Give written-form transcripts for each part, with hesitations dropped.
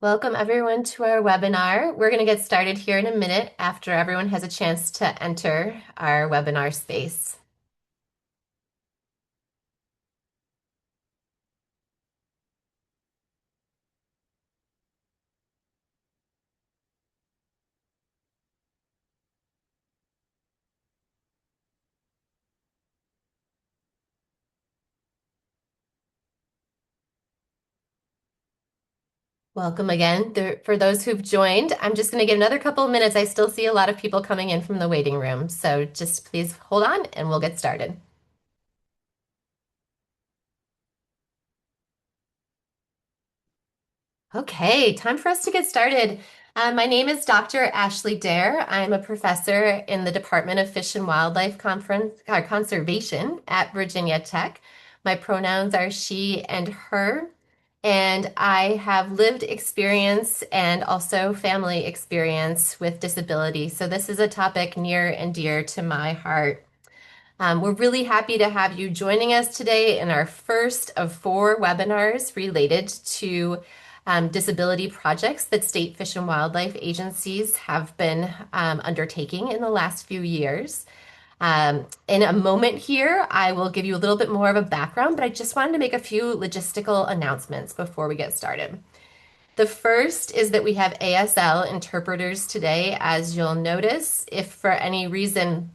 Welcome everyone to our webinar. We're going to get started here in a minute after everyone has a chance to enter our webinar space. Welcome again. For those who've joined, I'm just going to give another couple of minutes. I still see a lot of people coming in from the waiting room, so just please hold on and we'll get started. Okay, time for us to get started. My name is Dr. Ashley Dare. I'm a professor in the Department of Fish and Wildlife Conservation at Virginia Tech. My pronouns are she and her, and I have lived experience and also family experience with disability. So this is a topic near and dear to my heart. We're really happy to have you joining us today in our first of four webinars related to disability projects that state fish and wildlife agencies have been undertaking in the last few years. In a moment here, I will give you a little bit more of a background, but I just wanted to make a few logistical announcements before we get started. The first is that we have ASL interpreters today, as you'll notice. If for any reason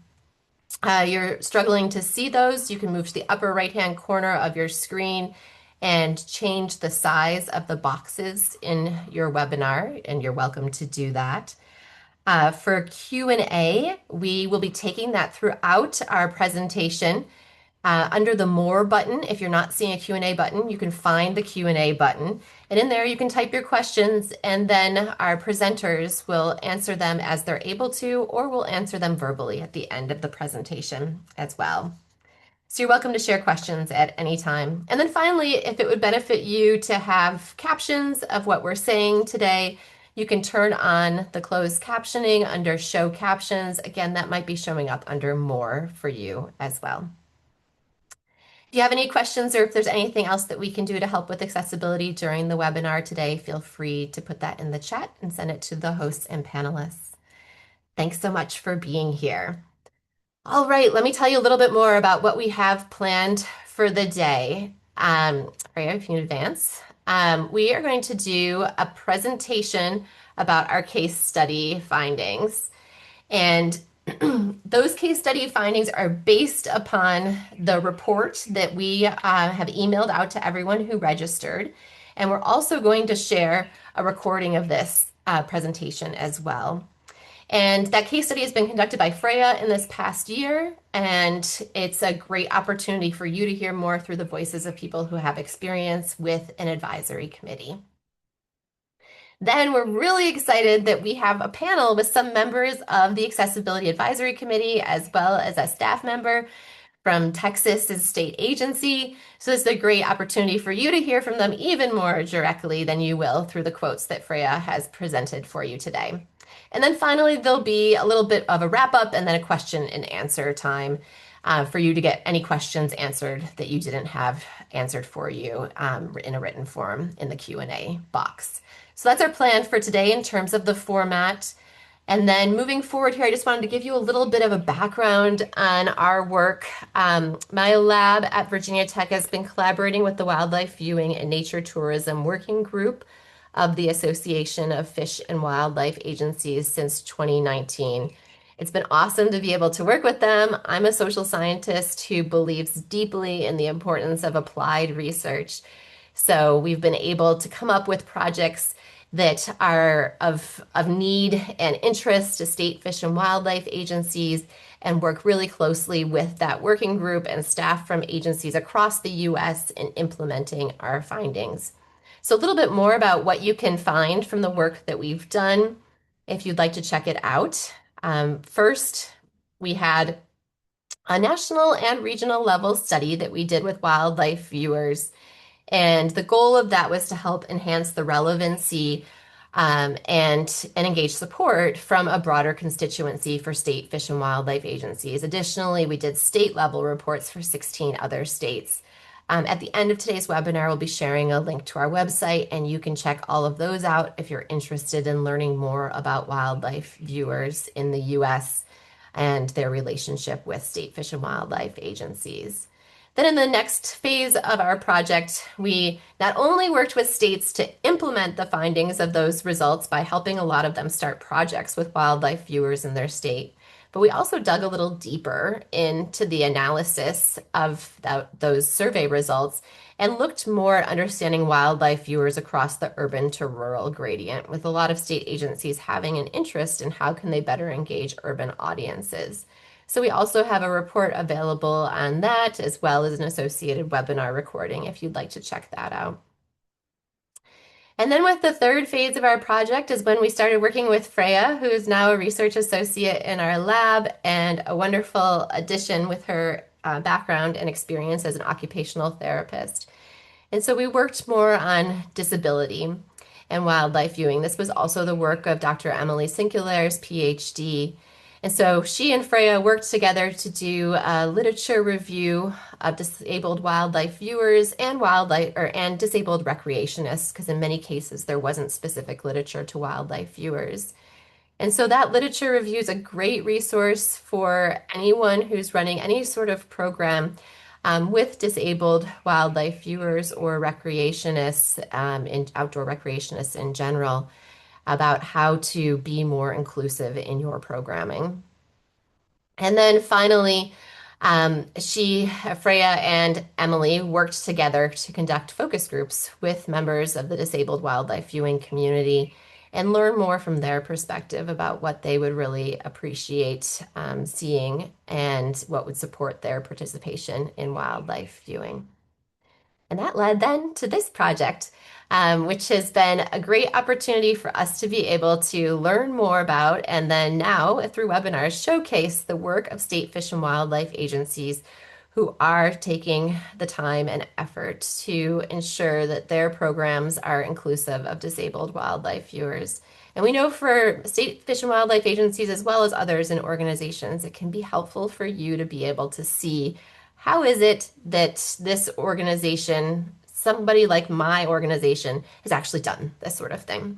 you're struggling to see those, you can move to the upper right-hand corner of your screen and change the size of the boxes in your webinar, and you're welcome to do that. For Q&A, we will be taking that throughout our presentation. Under the More button, if you're not seeing a Q&A button, you can find the Q&A button. And in there, you can type your questions, and then our presenters will answer them as they're able to, or we'll answer them verbally at the end of the presentation as well. So you're welcome to share questions at any time. And then finally, if it would benefit you to have captions of what we're saying today, you can turn on the closed captioning under Show Captions. Again, that might be showing up under More for you as well. If you have any questions or if there's anything else that we can do to help with accessibility during the webinar today, feel free to put that in the chat and send it to the hosts and panelists. Thanks so much for being here. All right, let me tell you a little bit more about what we have planned for the day. Right, if you can advance. We are going to do a presentation about our case study findings. And those case study findings are based upon the report that we have emailed out to everyone who registered. And we're also going to share a recording of this presentation as well. And that case study has been conducted by Freya in this past year, and it's a great opportunity for you to hear more through the voices of people who have experience with an advisory committee. Then we're really excited that we have a panel with some members of the Accessibility Advisory Committee, as well as a staff member from Texas's state agency. So this is a great opportunity for you to hear from them even more directly than you will through the quotes that Freya has presented for you today. And then finally, there'll be a little bit of a wrap up and then a question and answer time for you to get any questions answered that you didn't have answered for you in a written form in the Q&A box. So that's our plan for today in terms of the format. And then moving forward here, I just wanted to give you a little bit of a background on our work. My lab at Virginia Tech has been collaborating with the Wildlife Viewing and Nature Tourism Working Group of the Association of Fish and Wildlife Agencies since 2019. It's been awesome to be able to work with them. I'm a social scientist who believes deeply in the importance of applied research. So we've been able to come up with projects that are of need and interest to state fish and wildlife agencies and work really closely with that working group and staff from agencies across the US in implementing our findings. So a little bit more about what you can find from the work that we've done if you'd like to check it out. First, we had a national and regional level study that we did with wildlife viewers. And the goal of that was to help enhance the relevancy and engage support from a broader constituency for state fish and wildlife agencies. Additionally, we did state level reports for 16 other states At the end of today's webinar, we'll be sharing a link to our website, and you can check all of those out if you're interested in learning more about wildlife viewers in the US and their relationship with state fish and wildlife agencies. Then in the next phase of our project, we not only worked with states to implement the findings of those results by helping a lot of them start projects with wildlife viewers in their state, but we also dug a little deeper into the analysis of those survey results and looked more at understanding wildlife viewers across the urban to rural gradient, with a lot of state agencies having an interest in how can they better engage urban audiences. So we also have a report available on that, as well as an associated webinar recording if you'd like to check that out. And then with the third phase of our project is when we started working with Freya, who is now a research associate in our lab and a wonderful addition with her background and experience as an occupational therapist. And so we worked more on disability and wildlife viewing. This was also the work of Dr. Emily Sinclair's PhD. And so she and Freya worked together to do a literature review of disabled wildlife viewers and and disabled recreationists, because in many cases there wasn't specific literature to wildlife viewers. And so that literature review is a great resource for anyone who's running any sort of program with disabled wildlife viewers or recreationists, and outdoor recreationists in general, about how to be more inclusive in your programming. And then finally, Freya and Emily worked together to conduct focus groups with members of the disabled wildlife viewing community and learn more from their perspective about what they would really appreciate seeing and what would support their participation in wildlife viewing. And that led then to this project, which has been a great opportunity for us to be able to learn more about and then now, through webinars, showcase the work of state fish and wildlife agencies who are taking the time and effort to ensure that their programs are inclusive of disabled wildlife viewers. And we know for state fish and wildlife agencies, as well as others in organizations, it can be helpful for you to be able to see how is it that this organization, somebody like my organization, has actually done this sort of thing.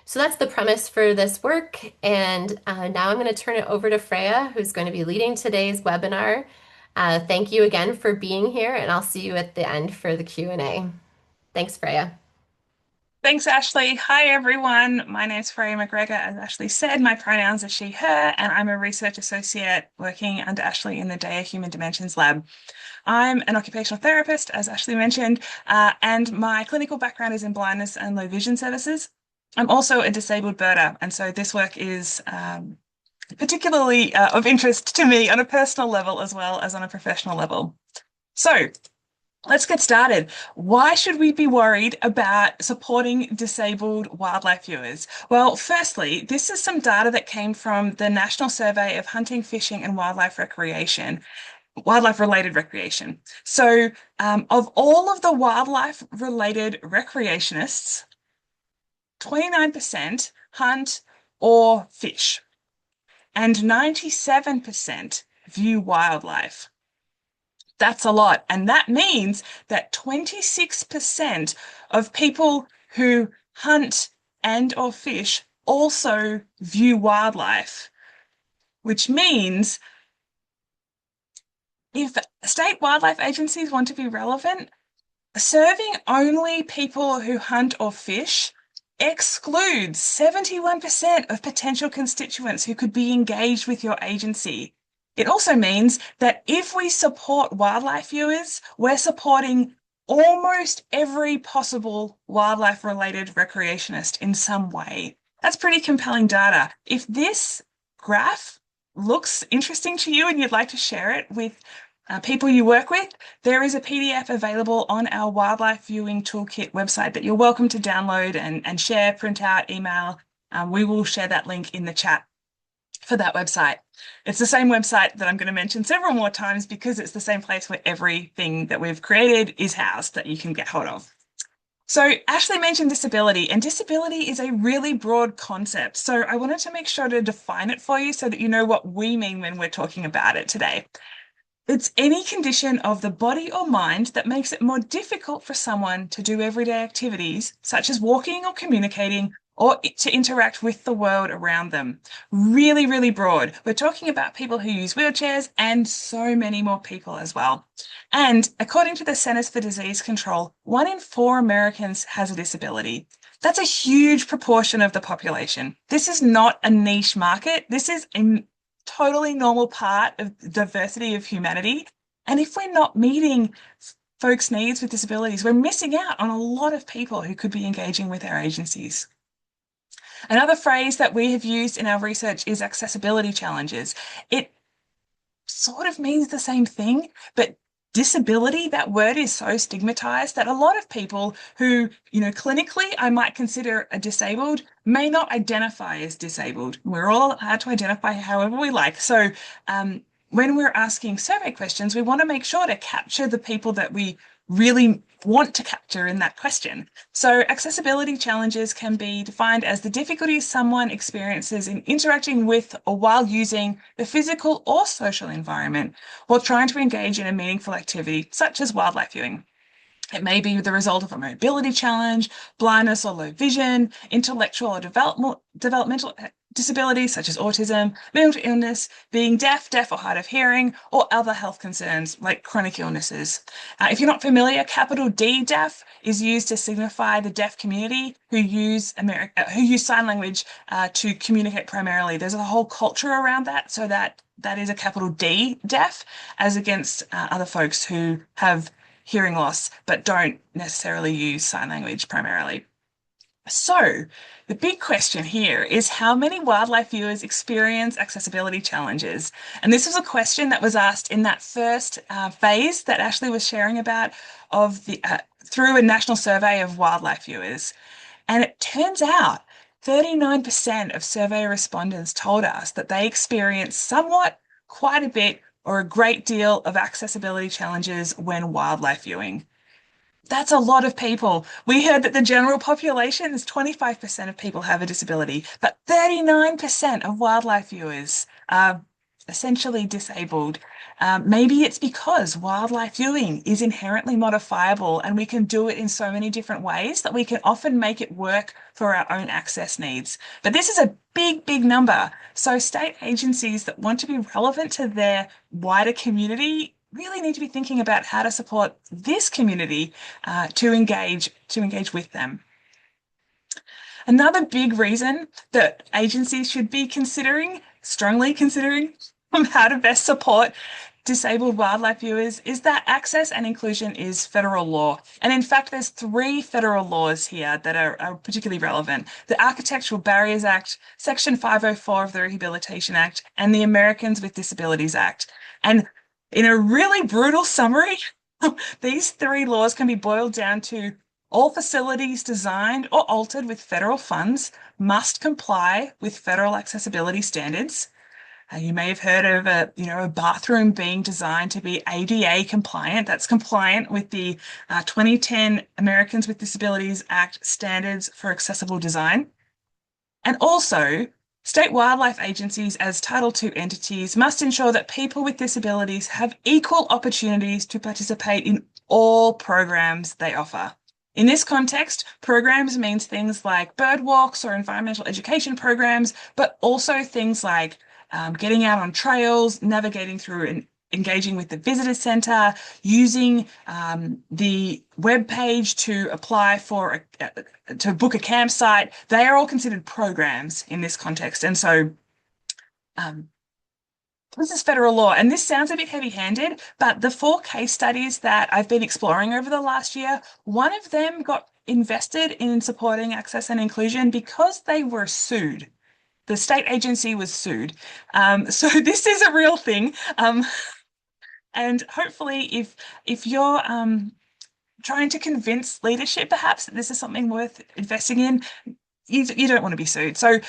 So that's the premise for this work. And now I'm going to turn it over to Freya, who's going to be leading today's webinar. Thank you again for being here, and I'll see you at the end for the Q&A. Thanks, Freya. Thanks, Ashley. Hi, everyone. My name's Freya McGregor. As Ashley said, my pronouns are she, her, and I'm a research associate working under Ashley in the DEA Human Dimensions Lab. I'm an occupational therapist, as Ashley mentioned, and my clinical background is in blindness and low vision services. I'm also a disabled birder, and so this work is particularly of interest to me on a personal level as well as on a professional level. So, let's get started. Why should we be worried about supporting disabled wildlife viewers? Well, firstly, this is some data that came from the National Survey of Hunting, Fishing and wildlife-related recreation. So, of all of the wildlife-related recreationists, 29% hunt or fish, and 97% view wildlife. That's a lot. And that means that 26% of people who hunt and or fish also view wildlife, which means if state wildlife agencies want to be relevant, serving only people who hunt or fish excludes 71% of potential constituents who could be engaged with your agency. It also means that if we support wildlife viewers, we're supporting almost every possible wildlife-related recreationist in some way. That's pretty compelling data. If this graph looks interesting to you and you'd like to share it with people you work with, there is a PDF available on our Wildlife Viewing Toolkit website that you're welcome to download and share, print out, email. We will share that link in the chat for that website. It's the same website that I'm going to mention several more times because it's the same place where everything that we've created is housed that you can get hold of. So Ashley mentioned disability, and disability is a really broad concept. So I wanted to make sure to define it for you so that you know what we mean when we're talking about it today. It's any condition of the body or mind that makes it more difficult for someone to do everyday activities, such as walking or communicating, or to interact with the world around them. Really, really broad. We're talking about people who use wheelchairs and so many more people as well. And according to the Centers for Disease Control, 1 in 4 Americans has a disability. That's a huge proportion of the population. This is not a niche market. This is a totally normal part of the diversity of humanity. And if we're not meeting folks' needs with disabilities, we're missing out on a lot of people who could be engaging with our agencies. Another phrase that we have used in our research is accessibility challenges. It sort of means the same thing, but disability, that word is so stigmatized that a lot of people who, clinically I might consider a disabled may not identify as disabled. We're all allowed to identify however we like. So when we're asking survey questions, we want to make sure to capture the people that we really want to capture in that question. So accessibility challenges can be defined as the difficulties someone experiences in interacting with or while using the physical or social environment while trying to engage in a meaningful activity, such as wildlife viewing. It may be the result of a mobility challenge, blindness or low vision, intellectual or developmental disabilities such as autism, mental illness, being deaf or hard of hearing, or other health concerns like chronic illnesses. If you're not familiar, capital D deaf is used to signify the deaf community who use sign language to communicate primarily. There's a whole culture around that, so that is a capital D deaf, as against other folks who have hearing loss but don't necessarily use sign language primarily. So the big question here is how many wildlife viewers experience accessibility challenges? And this was a question that was asked in that first phase that Ashley was sharing about of the through a national survey of wildlife viewers. And it turns out 39% of survey respondents told us that they experience somewhat, quite a bit, or a great deal of accessibility challenges when wildlife viewing. That's a lot of people. We heard that the general population is 25% of people have a disability, but 39% of wildlife viewers are essentially disabled. Maybe it's because wildlife viewing is inherently modifiable and we can do it in so many different ways that we can often make it work for our own access needs. But this is a big, big number. So state agencies that want to be relevant to their wider community really need to be thinking about how to support this community to engage with them. Another big reason that agencies should be strongly considering how to best support disabled wildlife viewers is that access and inclusion is federal law. And in fact, there's 3 federal laws here that are particularly relevant. The Architectural Barriers Act, Section 504 of the Rehabilitation Act, and the Americans with Disabilities Act. And in a really brutal summary, these 3 laws can be boiled down to all facilities designed or altered with federal funds must comply with federal accessibility standards. You may have heard of a bathroom being designed to be ADA compliant. That's compliant with the 2010 Americans with Disabilities Act standards for accessible design. And also, state wildlife agencies as Title II entities must ensure that people with disabilities have equal opportunities to participate in all programs they offer. In this context, programs means things like bird walks or environmental education programs, but also things like getting out on trails, navigating through and engaging with the visitor centre, using the web page to apply for to book a campsite. They are all considered programs in this context. And so this is federal law, and this sounds a bit heavy-handed, but the 4 case studies that I've been exploring over the last year, one of them got invested in supporting access and inclusion because they were sued. The state agency was sued. So this is a real thing. And hopefully if you're trying to convince leadership perhaps that this is something worth investing in, you don't want to be sued. So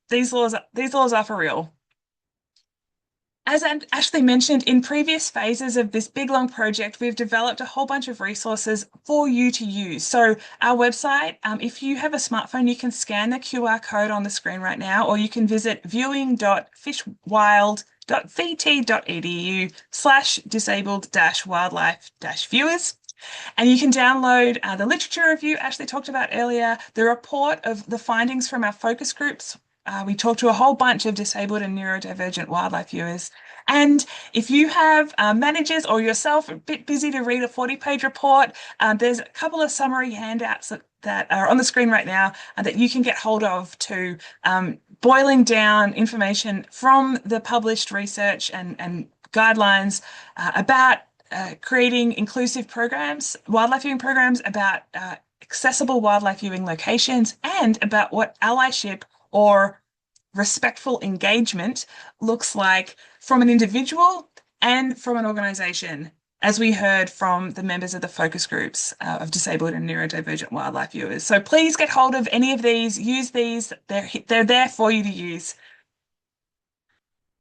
these laws are for real. As Ashley mentioned, in previous phases of this big long project, we've developed a whole bunch of resources for you to use. So our website, if you have a smartphone, you can scan the QR code on the screen right now, or you can visit viewing.fishwild.org www.vt.edu/disabled-wildlife-viewers. And you can download the literature review Ashley talked about earlier, the report of the findings from our focus groups. We talked to a whole bunch of disabled and neurodivergent wildlife viewers. And if you have managers or yourself a bit busy to read a 40-page report, there's a couple of summary handouts that are on the screen right now that you can get hold of to boiling down information from the published research and guidelines about creating inclusive programs, wildlife viewing programs, about accessible wildlife viewing locations, and about what allyship or respectful engagement looks like from an individual and from an organisation, as we heard from the members of the focus groups of disabled and neurodivergent wildlife viewers. So please get hold of any of these, use these, they're there for you to use.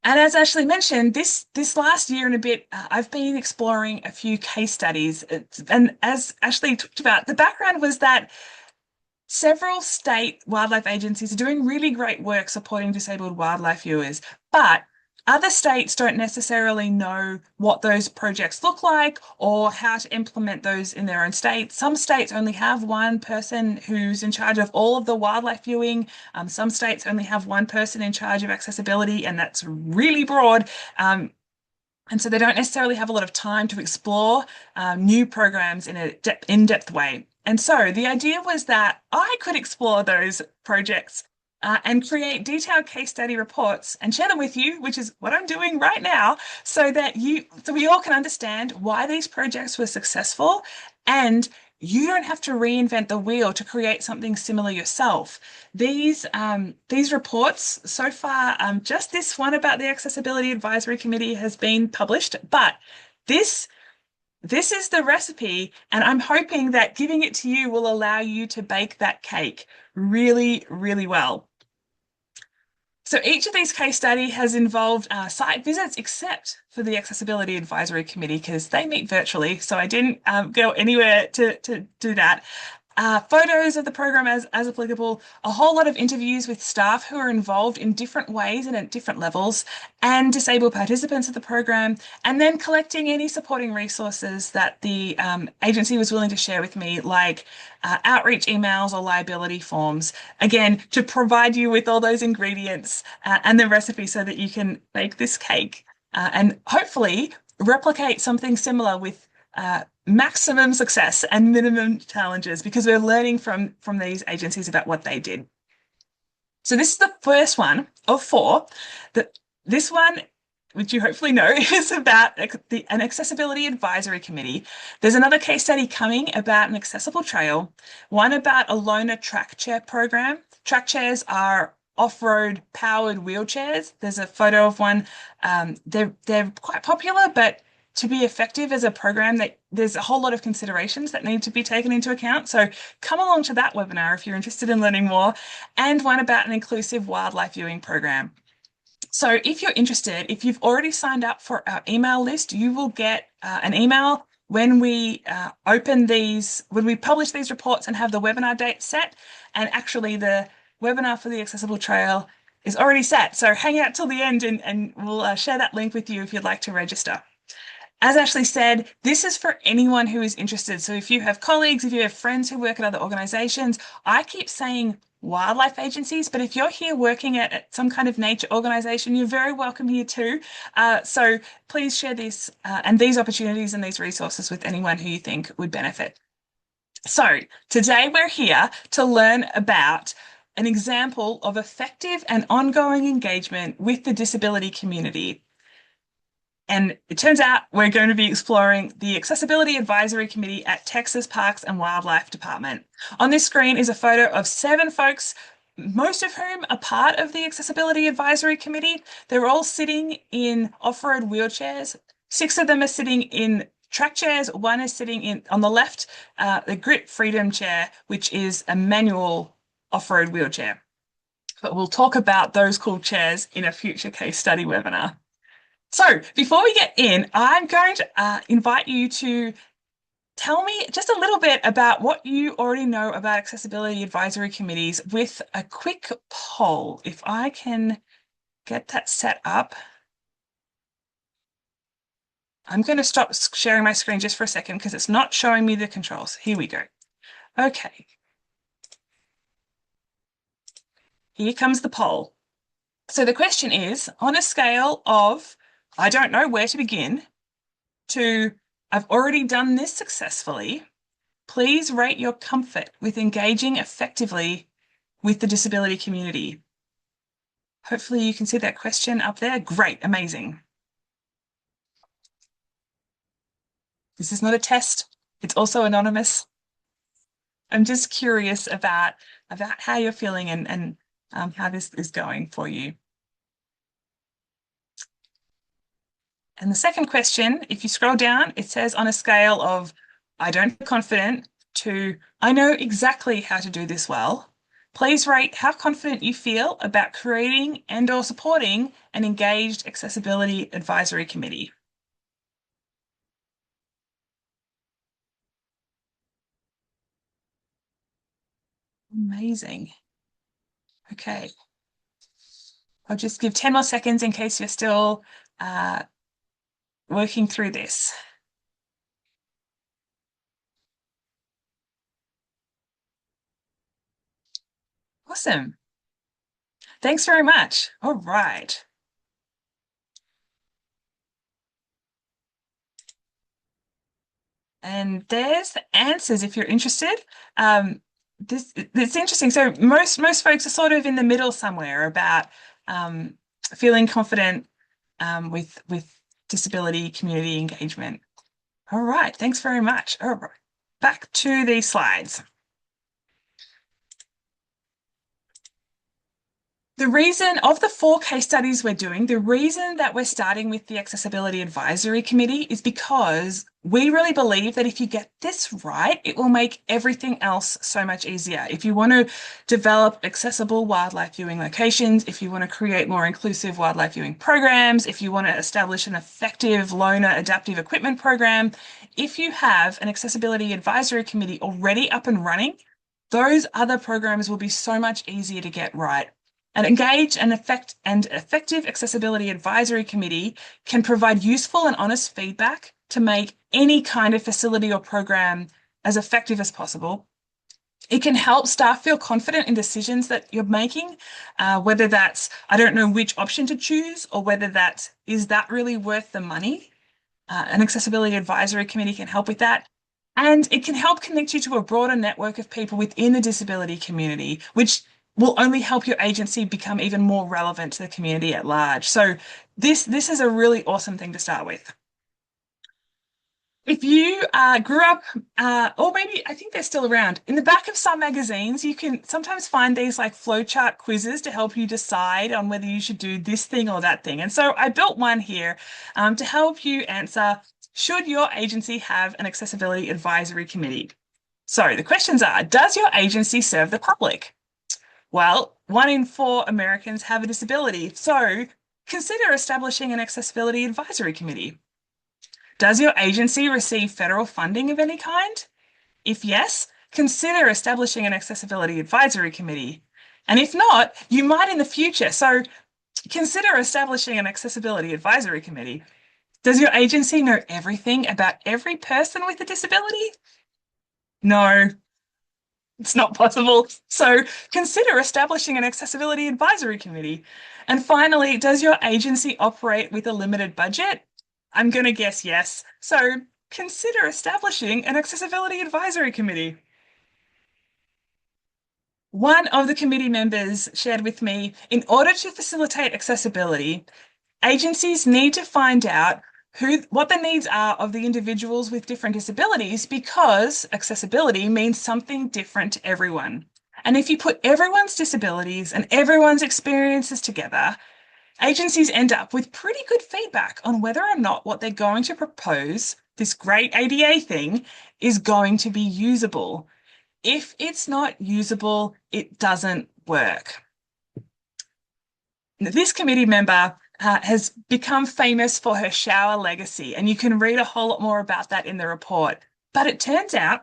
And as Ashley mentioned, this last year and a bit, I've been exploring a few case studies. And as Ashley talked about, the background was that several state wildlife agencies are doing really great work supporting disabled wildlife viewers, but other states don't necessarily know what those projects look like or how to implement those in their own state. Some states only have one person who's in charge of all of the wildlife viewing. Some states only have one person in charge of accessibility, and that's really broad. And so they don't necessarily have a lot of time to explore new programs in an in-depth way. And so the idea was that I could explore those projects and create detailed case study reports and share them with you, which is what I'm doing right now, so we all can understand why these projects were successful, and you don't have to reinvent the wheel to create something similar yourself. These reports so far, just this one about the Accessibility Advisory Committee has been published, but this is the recipe, and I'm hoping that giving it to you will allow you to bake that cake really, really well. So each of these case studies has involved site visits, except for the Accessibility Advisory Committee, because they meet virtually, so I didn't go anywhere to do that. Photos of the program as applicable, a whole lot of interviews with staff who are involved in different ways and at different levels, and disabled participants of the program, and then collecting any supporting resources that the agency was willing to share with me, like outreach emails or liability forms, again, to provide you with all those ingredients and the recipe so that you can bake this cake and hopefully replicate something similar with maximum success and minimum challenges, because we're learning from these agencies about what they did. So this is the first one of four. This one, which you hopefully know, is about an Accessibility Advisory Committee. There's another case study coming about an accessible trail, one about a loaner track chair program. Track chairs are off-road powered wheelchairs. There's a photo of one. They're quite popular, but to be effective as a program, there's a whole lot of considerations that need to be taken into account. So come along to that webinar if you're interested in learning more, and one about an inclusive wildlife viewing program. So if you're interested, if you've already signed up for our email list, you will get an email when we when we publish these reports and have the webinar date set. And actually the webinar for the Accessible Trail is already set. So hang out till the end and we'll share that link with you if you'd like to register. As Ashley said, this is for anyone who is interested. So if you have colleagues, if you have friends who work at other organisations, I keep saying wildlife agencies, but if you're here working at some kind of nature organisation, you're very welcome here too. So please share this and these opportunities and these resources with anyone who you think would benefit. So today we're here to learn about an example of effective and ongoing engagement with the disability community. And it turns out we're going to be exploring the Accessibility Advisory Committee at Texas Parks and Wildlife Department. On this screen is a photo of 7 folks, most of whom are part of the Accessibility Advisory Committee. They're all sitting in off-road wheelchairs. 6 of them are sitting in track chairs. 1 is sitting on the left, the Grip Freedom chair, which is a manual off-road wheelchair. But we'll talk about those cool chairs in a future case study webinar. So before we get in, I'm going to invite you to tell me just a little bit about what you already know about accessibility advisory committees with a quick poll. If I can get that set up. I'm going to stop sharing my screen just for a second because it's not showing me the controls. Here we go. Okay. Here comes the poll. So the question is, on a scale of, I don't know where to begin, to I've already done this successfully, please rate your comfort with engaging effectively with the disability community. Hopefully you can see that question up there. Great, amazing. This is not a test. It's also anonymous. I'm just curious about how you're feeling and how this is going for you. And the second question, if you scroll down, it says on a scale of I don't feel confident to I know exactly how to do this well. Please rate how confident you feel about creating and/or supporting an engaged accessibility advisory committee. Amazing. Okay. I'll just give 10 more seconds in case you're still working through this. Awesome. Thanks very much. All right. And there's the answers if you're interested. It's interesting. So most folks are sort of in the middle somewhere about feeling confident with disability community engagement. All right, thanks very much. All right, back to the slides. The reason of the 4 case studies we're doing, the reason that we're starting with the Accessibility Advisory Committee is because we really believe that if you get this right, it will make everything else so much easier. If you want to develop accessible wildlife viewing locations, if you want to create more inclusive wildlife viewing programs, if you want to establish an effective loaner adaptive equipment program, if you have an Accessibility Advisory Committee already up and running, those other programs will be so much easier to get right. An engaged and effective accessibility advisory committee can provide useful and honest feedback to make any kind of facility or program as effective as possible. It can help staff feel confident in decisions that you're making, whether that's, I don't know which option to choose, or whether that is that really worth the money. An accessibility advisory committee can help with that. And it can help connect you to a broader network of people within the disability community, which will only help your agency become even more relevant to the community at large. So this is a really awesome thing to start with. If you grew up, or maybe I think they're still around, in the back of some magazines, you can sometimes find these like flowchart quizzes to help you decide on whether you should do this thing or that thing. And so I built one here to help you answer, should your agency have an accessibility advisory committee? So the questions are, does your agency serve the public? Well, 1 in 4 Americans have a disability, so consider establishing an accessibility advisory committee. Does your agency receive federal funding of any kind? If yes, consider establishing an accessibility advisory committee. And if not, you might in the future, so consider establishing an accessibility advisory committee. Does your agency know everything about every person with a disability? No, it's not possible. So consider establishing an accessibility advisory committee. And finally, does your agency operate with a limited budget? I'm going to guess yes. So consider establishing an accessibility advisory committee. One of the committee members shared with me, in order to facilitate accessibility, agencies need to find out what the needs are of the individuals with different disabilities, because accessibility means something different to everyone. And if you put everyone's disabilities and everyone's experiences together, agencies end up with pretty good feedback on whether or not what they're going to propose, this great ADA thing, is going to be usable. If it's not usable, it doesn't work. This committee member has become famous for her shower legacy, and you can read a whole lot more about that in the report. But it turns out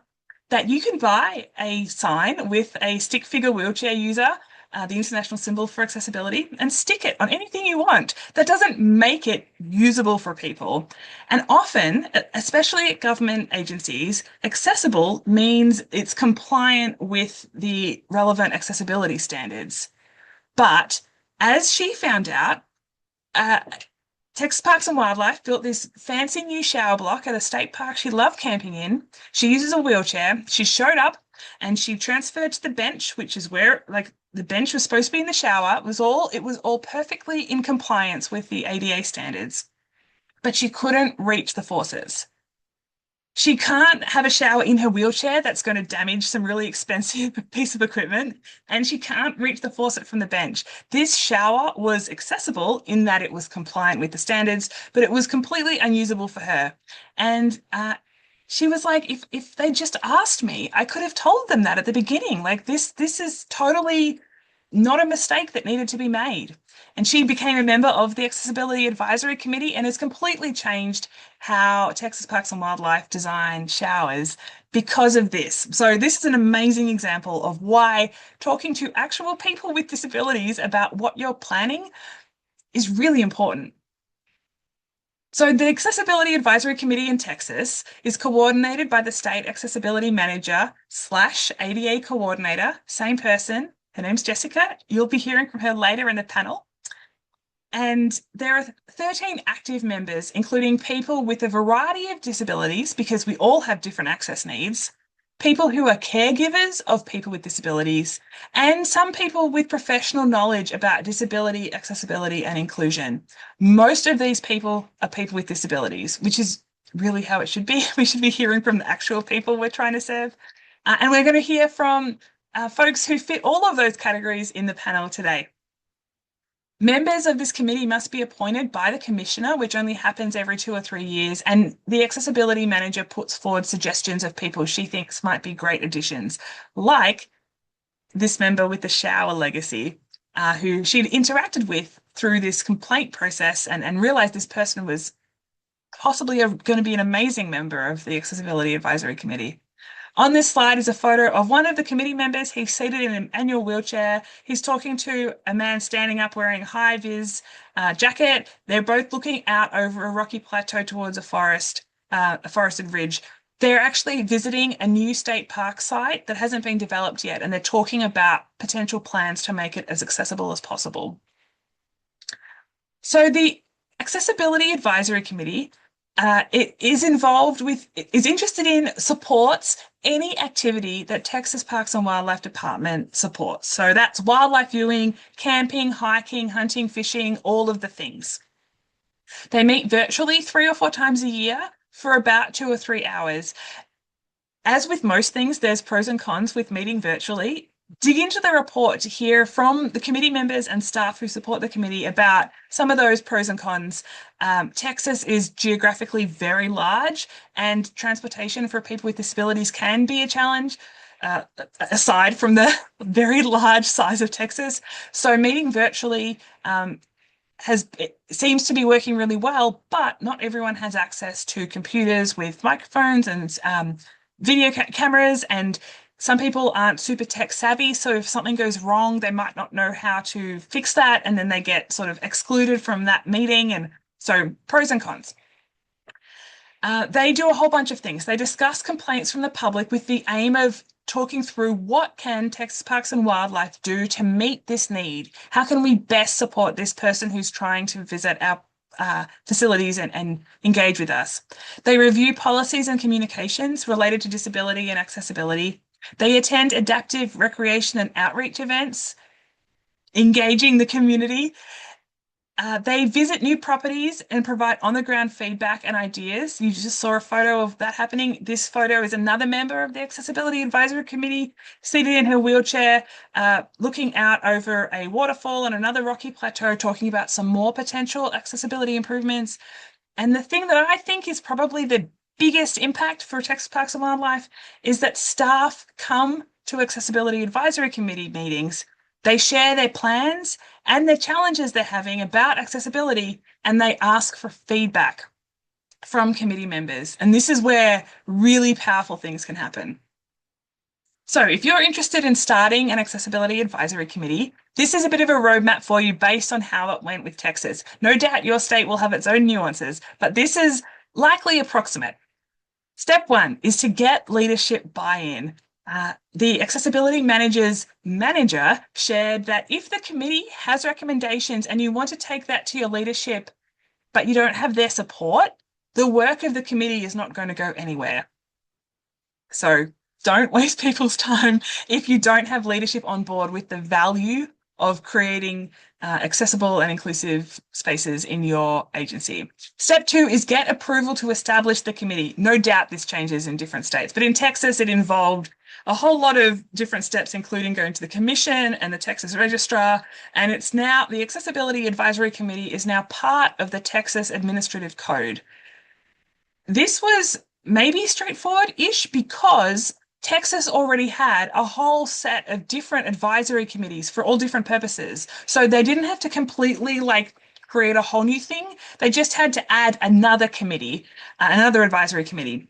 that you can buy a sign with a stick figure wheelchair user the international symbol for accessibility, and stick it on anything you want. That doesn't make it usable for people. And often, especially at government agencies, accessible means it's compliant with the relevant accessibility standards. But as she found out, uh, Texas Parks and Wildlife built this fancy new shower block at a state park she loved camping in. She uses a wheelchair. She showed up and she transferred to the bench, which is where like the bench was supposed to be in the shower. It was all perfectly in compliance with the ADA standards, but she couldn't reach the faucets. She can't have a shower in her wheelchair. That's going to damage some really expensive piece of equipment. And she can't reach the faucet from the bench. This shower was accessible in that it was compliant with the standards, but it was completely unusable for her. And she was like, if they just asked me, I could have told them that at the beginning. Like this is totally not a mistake that needed to be made. And she became a member of the Accessibility Advisory Committee and has completely changed how Texas Parks and Wildlife design showers because of this. So this is an amazing example of why talking to actual people with disabilities about what you're planning is really important. So the Accessibility Advisory Committee in Texas is coordinated by the state accessibility manager / ADA coordinator, same person. Her name's Jessica. You'll be hearing from her later in the panel. And there are 13 active members, including people with a variety of disabilities, because we all have different access needs, people who are caregivers of people with disabilities, and some people with professional knowledge about disability, accessibility, and inclusion. Most of these people are people with disabilities, which is really how it should be. We should be hearing from the actual people we're trying to serve. And we're going to hear from folks who fit all of those categories in the panel today. Members of this committee must be appointed by the Commissioner, which only happens every 2 or 3 years, and the Accessibility Manager puts forward suggestions of people she thinks might be great additions, like this member with the shower legacy, who she'd interacted with through this complaint process and realised this person was possibly going to be an amazing member of the Accessibility Advisory Committee. On this slide is a photo of one of the committee members. He's seated in an annual wheelchair. He's talking to a man standing up wearing a high-vis jacket. They're both looking out over a rocky plateau towards a forested ridge. They're actually visiting a new state park site that hasn't been developed yet, and they're talking about potential plans to make it as accessible as possible. So the Accessibility Advisory Committee it is interested in, supports any activity that Texas Parks and Wildlife Department supports. So that's wildlife viewing, camping, hiking, hunting, fishing, all of the things. They meet virtually 3 or 4 times a year for about 2 or 3 hours. As with most things, there's pros and cons with meeting virtually. Dig into the report to hear from the committee members and staff who support the committee about some of those pros and cons. Texas is geographically very large, and transportation for people with disabilities can be a challenge, aside from the very large size of Texas. So meeting virtually seems to be working really well, but not everyone has access to computers with microphones and video cameras, and some people aren't super tech savvy, so if something goes wrong, they might not know how to fix that, and then they get sort of excluded from that meeting. And so pros and cons. They do a whole bunch of things. They discuss complaints from the public with the aim of talking through what can Texas Parks and Wildlife do to meet this need? How can we best support this person who's trying to visit our facilities and engage with us? They review policies and communications related to disability and accessibility. They attend adaptive recreation and outreach events, engaging the community. They visit new properties and provide on-the-ground feedback and ideas. You just saw a photo of that happening. This photo is another member of the Accessibility Advisory Committee seated in her wheelchair, looking out over a waterfall and another rocky plateau, talking about some more potential accessibility improvements. And the thing that I think is probably the biggest impact for Texas Parks and Wildlife is that staff come to Accessibility Advisory Committee meetings. They share their plans and the challenges they're having about accessibility, and they ask for feedback from committee members. And this is where really powerful things can happen. So, if you're interested in starting an accessibility advisory committee, this is a bit of a roadmap for you based on how it went with Texas. No doubt your state will have its own nuances, but this is likely approximate. Step one is to get leadership buy-in. The accessibility manager's manager shared that if the committee has recommendations and you want to take that to your leadership, but you don't have their support, the work of the committee is not going to go anywhere. So don't waste people's time if you don't have leadership on board with the value of creating accessible and inclusive spaces in your agency. Step two is get approval to establish the committee. No doubt this changes in different states, but in Texas, it involved a whole lot of different steps, including going to the commission and the Texas registrar. And it's now the Accessibility Advisory Committee is now part of the Texas Administrative Code. This was maybe straightforward-ish because Texas already had a whole set of different advisory committees for all different purposes. So they didn't have to completely create a whole new thing. They just had to add another committee, another advisory committee.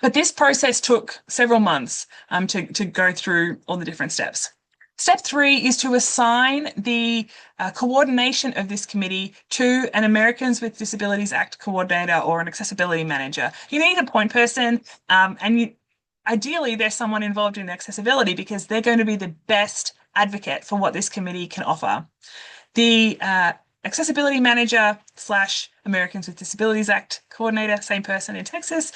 But this process took several months to go through all the different steps. Step three is to assign the coordination of this committee to an Americans with Disabilities Act coordinator or an accessibility manager. You need a point person, and ideally there's someone involved in accessibility because they're going to be the best advocate for what this committee can offer. The accessibility manager / Americans with Disabilities Act coordinator, same person in Texas,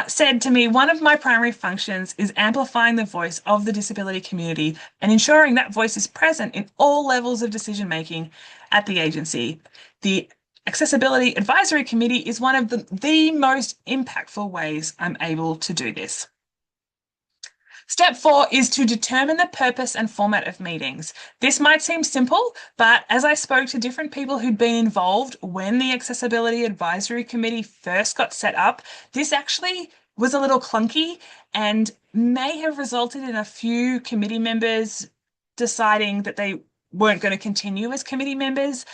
said to me, one of my primary functions is amplifying the voice of the disability community and ensuring that voice is present in all levels of decision making at the agency. The Accessibility Advisory Committee is one of the most impactful ways I'm able to do this. Step four is to determine the purpose and format of meetings. This might seem simple, but as I spoke to different people who'd been involved when the Accessibility Advisory Committee first got set up, this actually was a little clunky and may have resulted in a few committee members deciding that they weren't going to continue as committee members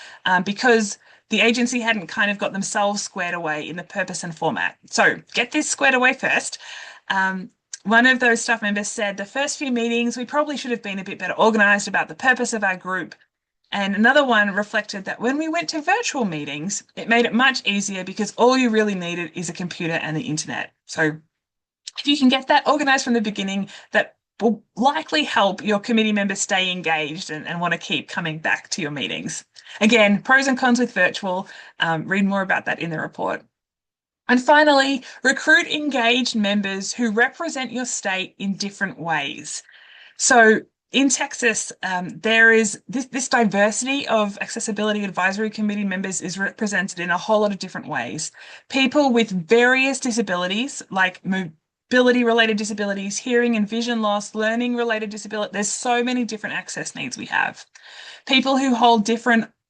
because the agency hadn't kind of got themselves squared away in the purpose and format. So get this squared away first. One of those staff members said the first few meetings, we probably should have been a bit better organised about the purpose of our group. And another one reflected that when we went to virtual meetings, it made it much easier because all you really needed is a computer and the internet. So if you can get that organised from the beginning, that will likely help your committee members stay engaged and want to keep coming back to your meetings. Again, pros and cons with virtual. Read more about that in the report. And finally, recruit engaged members who represent your state in different ways. So in Texas, there is this diversity of accessibility advisory committee members is represented in a whole lot of different ways. People with various disabilities, like mobility-related disabilities, hearing and vision loss, learning-related disability. There's so many different access needs we have. People who hold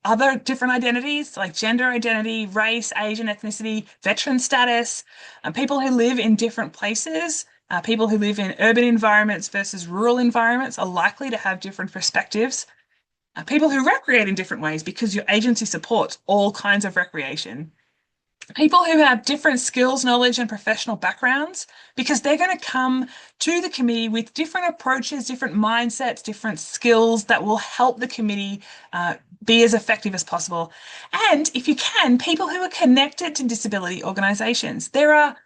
other different identities like gender identity, race, age and ethnicity, veteran status, people who live in different places, people who live in urban environments versus rural environments are likely to have different perspectives. People who recreate in different ways because your agency supports all kinds of recreation. People who have different skills, knowledge, and professional backgrounds, because they're going to come to the committee with different approaches, different mindsets, different skills that will help the committee be as effective as possible. And if you can, people who are connected to disability organisations. There are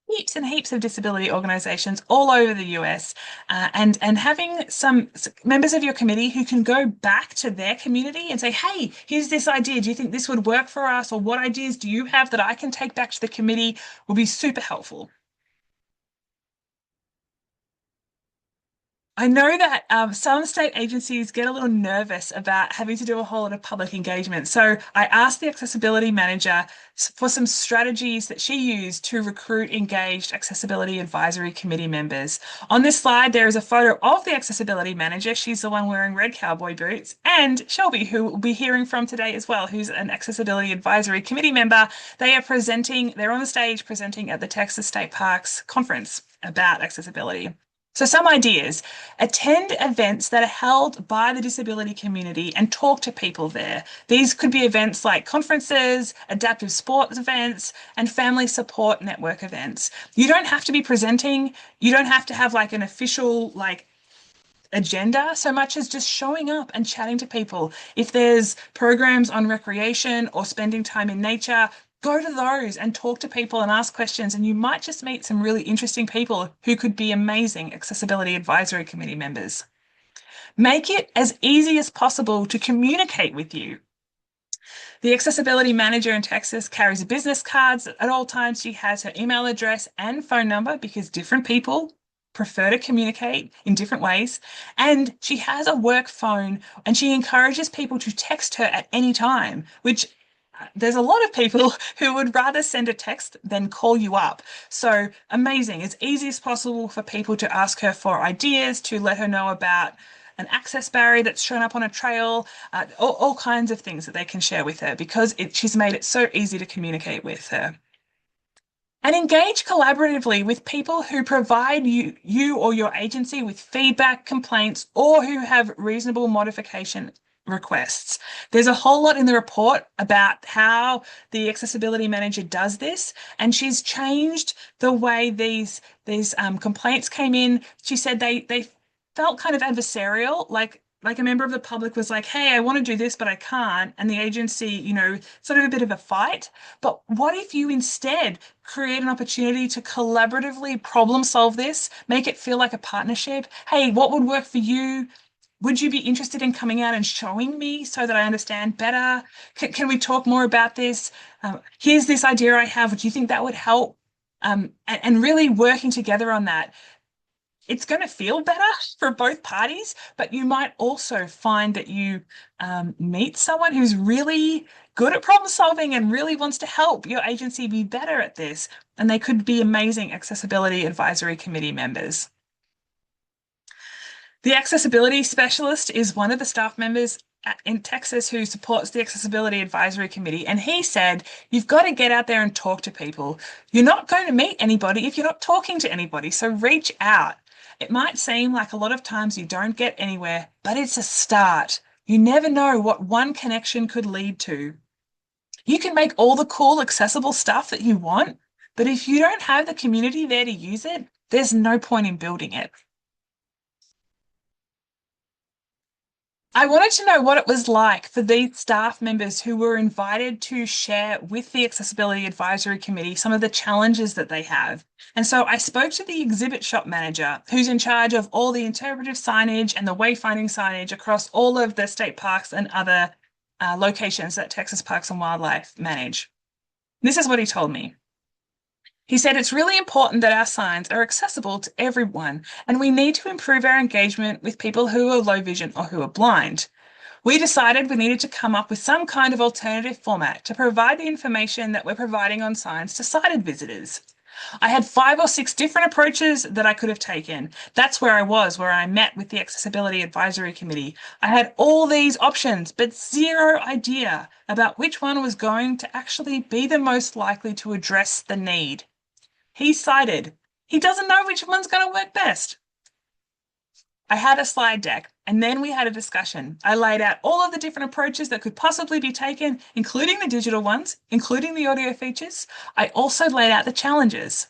heaps and heaps of disability organisations all over the US, and having some members of your committee who can go back to their community and say, hey, here's this idea. Do you think this would work for us? Or what ideas do you have that I can take back to the committee will be super helpful. I know that some state agencies get a little nervous about having to do a whole lot of public engagement. So I asked the accessibility manager for some strategies that she used to recruit engaged accessibility advisory committee members. On this slide, there is a photo of the accessibility manager. She's the one wearing red cowboy boots, and Shelby, who we'll be hearing from today as well, who's an accessibility advisory committee member. They're on the stage presenting at the Texas State Parks conference about accessibility. So some ideas: attend events that are held by the disability community and talk to people there. These could be events like conferences, adaptive sports events, and family support network events. You don't have to be presenting. You don't have to have like an official agenda so much as just showing up and chatting to people. If there's programs on recreation or spending time in nature, go to those and talk to people and ask questions, and you might just meet some really interesting people who could be amazing Accessibility Advisory Committee members. Make it as easy as possible to communicate with you. The accessibility manager in Texas carries business cards at all times. She has her email address and phone number because different people prefer to communicate in different ways. And she has a work phone and she encourages people to text her at any time, which there's a lot of people who would rather send a text than call you up. So amazing. It's easy as possible for people to ask her for ideas, to let her know about an access barrier that's shown up on a trail, all kinds of things that they can share with her because she's made it so easy to communicate with her. And engage collaboratively with people who provide you or your agency with feedback, complaints, or who have reasonable modification requests. There's a whole lot in the report about how the accessibility manager does this, and she's changed the way these complaints came in. She said they felt kind of adversarial, like a member of the public was like, hey, I want to do this, but I can't. And the agency, sort of a bit of a fight. But what if you instead create an opportunity to collaboratively problem solve this, make it feel like a partnership? Hey, what would work for you? Would you be interested in coming out and showing me so that I understand better? Can we talk more about this? Here's this idea I have. Do you think that would help? And really working together on that. It's going to feel better for both parties, but you might also find that you meet someone who's really good at problem solving and really wants to help your agency be better at this, and they could be amazing Accessibility Advisory Committee members. The accessibility specialist is one of the staff members in Texas who supports the Accessibility Advisory Committee, and he said, you've got to get out there and talk to people. You're not going to meet anybody if you're not talking to anybody, so reach out. It might seem like a lot of times you don't get anywhere, but it's a start. You never know what one connection could lead to. You can make all the cool, accessible stuff that you want, but if you don't have the community there to use it, there's no point in building it. I wanted to know what it was like for these staff members who were invited to share with the Accessibility Advisory Committee some of the challenges that they have. And so I spoke to the exhibit shop manager who's in charge of all the interpretive signage and the wayfinding signage across all of the state parks and other locations that Texas Parks and Wildlife manage. This is what he told me. He said it's really important that our signs are accessible to everyone, and we need to improve our engagement with people who are low vision or who are blind. We decided we needed to come up with some kind of alternative format to provide the information that we're providing on signs to sighted visitors. I had 5 or 6 different approaches that I could have taken. That's where I was, where I met with the Accessibility Advisory Committee. I had all these options, but zero idea about which one was going to actually be the most likely to address the need. He cited, he doesn't know which one's going to work best. I had a slide deck and then we had a discussion. I laid out all of the different approaches that could possibly be taken, including the digital ones, including the audio features. I also laid out the challenges.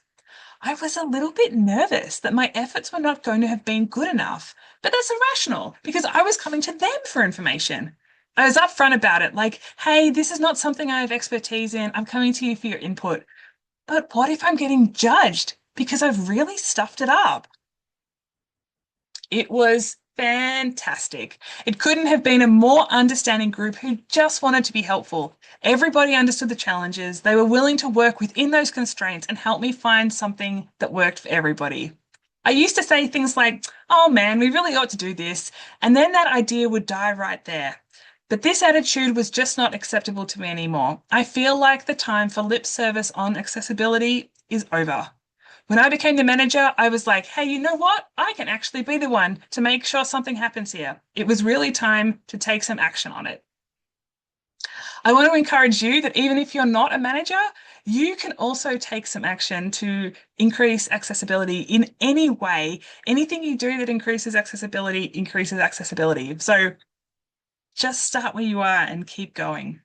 I was a little bit nervous that my efforts were not going to have been good enough, but that's irrational because I was coming to them for information. I was upfront about it, like, hey, this is not something I have expertise in. I'm coming to you for your input. But what if I'm getting judged because I've really stuffed it up? It was fantastic. It couldn't have been a more understanding group who just wanted to be helpful. Everybody understood the challenges. They were willing to work within those constraints and help me find something that worked for everybody. I used to say things like, oh man, we really ought to do this. And then that idea would die right there. But this attitude was just not acceptable to me anymore. I feel like the time for lip service on accessibility is over. When I became the manager, I was like, hey, you know what? I can actually be the one to make sure something happens here. It was really time to take some action on it. I want to encourage you that even if you're not a manager, you can also take some action to increase accessibility in any way. Anything you do that increases accessibility. So just start where you are and keep going.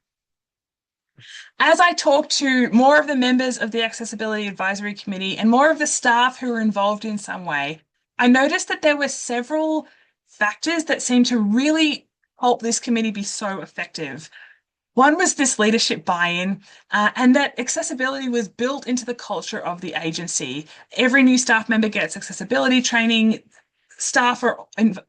As I talked to more of the members of the Accessibility Advisory Committee and more of the staff who were involved in some way, I noticed that there were several factors that seemed to really help this committee be so effective. One was this leadership buy-in, and that accessibility was built into the culture of the agency. Every new staff member gets accessibility training. Staff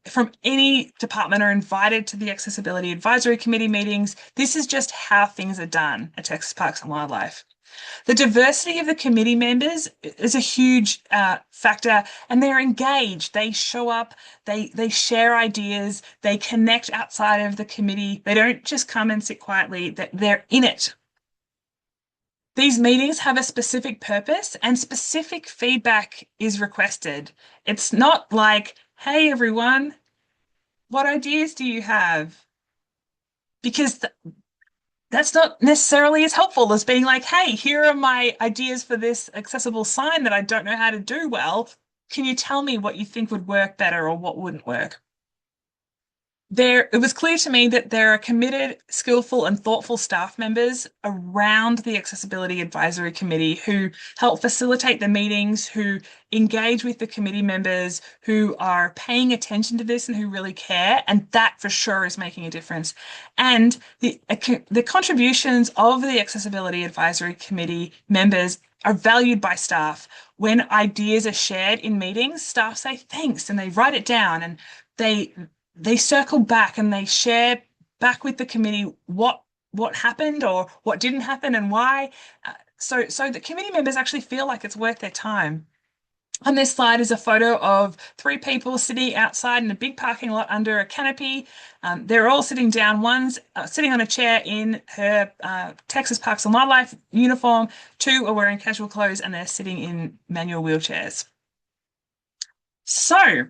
from any department are invited to the Accessibility Advisory Committee meetings. This is just how things are done at Texas Parks and Wildlife. The diversity of the committee members is a huge factor, and they're engaged. They show up, they share ideas, they connect outside of the committee. They don't just come and sit quietly, they're in it. These meetings have a specific purpose and specific feedback is requested. It's not like, hey, everyone, what ideas do you have? Because that's not necessarily as helpful as being like, hey, here are my ideas for this accessible sign that I don't know how to do well. Can you tell me what you think would work better or what wouldn't work? It was clear to me that there are committed, skillful, and thoughtful staff members around the Accessibility Advisory Committee who help facilitate the meetings, who engage with the committee members, who are paying attention to this and who really care. And that for sure is making a difference. And the contributions of the Accessibility Advisory Committee members are valued by staff. When ideas are shared in meetings, staff say thanks and they write it down and they circle back and they share back with the committee what happened or what didn't happen and why. So the committee members actually feel like it's worth their time. On this slide is a photo of three people sitting outside in a big parking lot under a canopy. They're all sitting down. One's sitting on a chair in her Texas Parks and Wildlife uniform. Two are wearing casual clothes and they're sitting in manual wheelchairs. So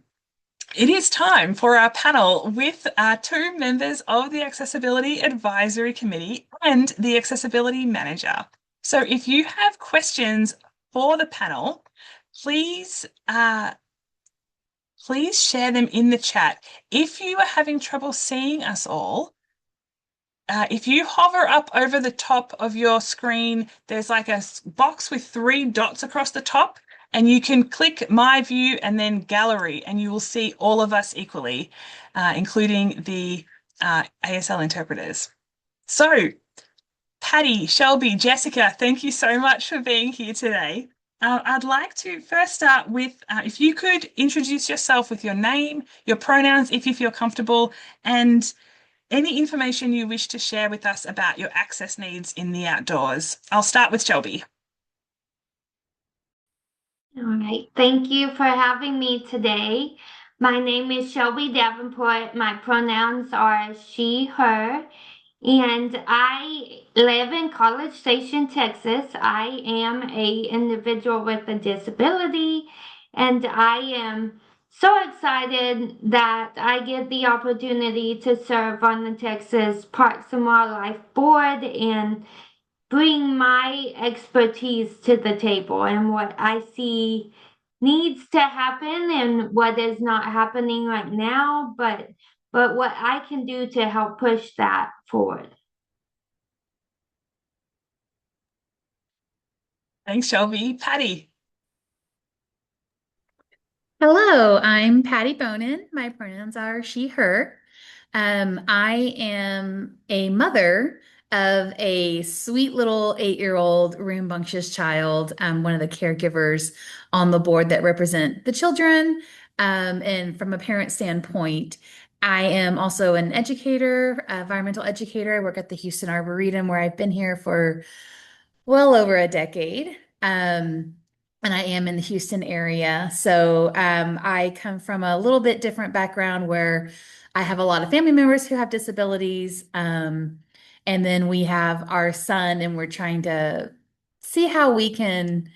it is time for our panel with two members of the Accessibility Advisory Committee and the Accessibility Manager. So if you have questions for the panel, please share them in the chat. If you are having trouble seeing us all, if you hover up over the top of your screen, there's like a box with three dots across the top. And you can click My View and then Gallery, and you will see all of us equally, including the ASL interpreters. So, Patty, Shelby, Jessica, thank you so much for being here today. I'd like to first start with if you could introduce yourself with your name, your pronouns, if you feel comfortable, and any information you wish to share with us about your access needs in the outdoors. I'll start with Shelby. All right. Thank you for having me today. My name is Shelby Davenport. My pronouns are she, her, and I live in College Station, Texas. I am a individual with a disability, and I am so excited that I get the opportunity to serve on the Texas Parks and Wildlife Board and bring my expertise to the table and what I see needs to happen and what is not happening right now, but what I can do to help push that forward. Thanks, Shelby. Patty. Hello, I'm Patty Bonin. My pronouns are she, her. I am a mother of a sweet little 8-year-old rambunctious child. I'm one of the caregivers on the board that represent the children. And from a parent standpoint, I am also an educator, environmental educator. I work at the Houston Arboretum, where I've been here for well over a decade. And I am in the Houston area. So I come from a little bit different background where I have a lot of family members who have disabilities. And then we have our son, and we're trying to see how we can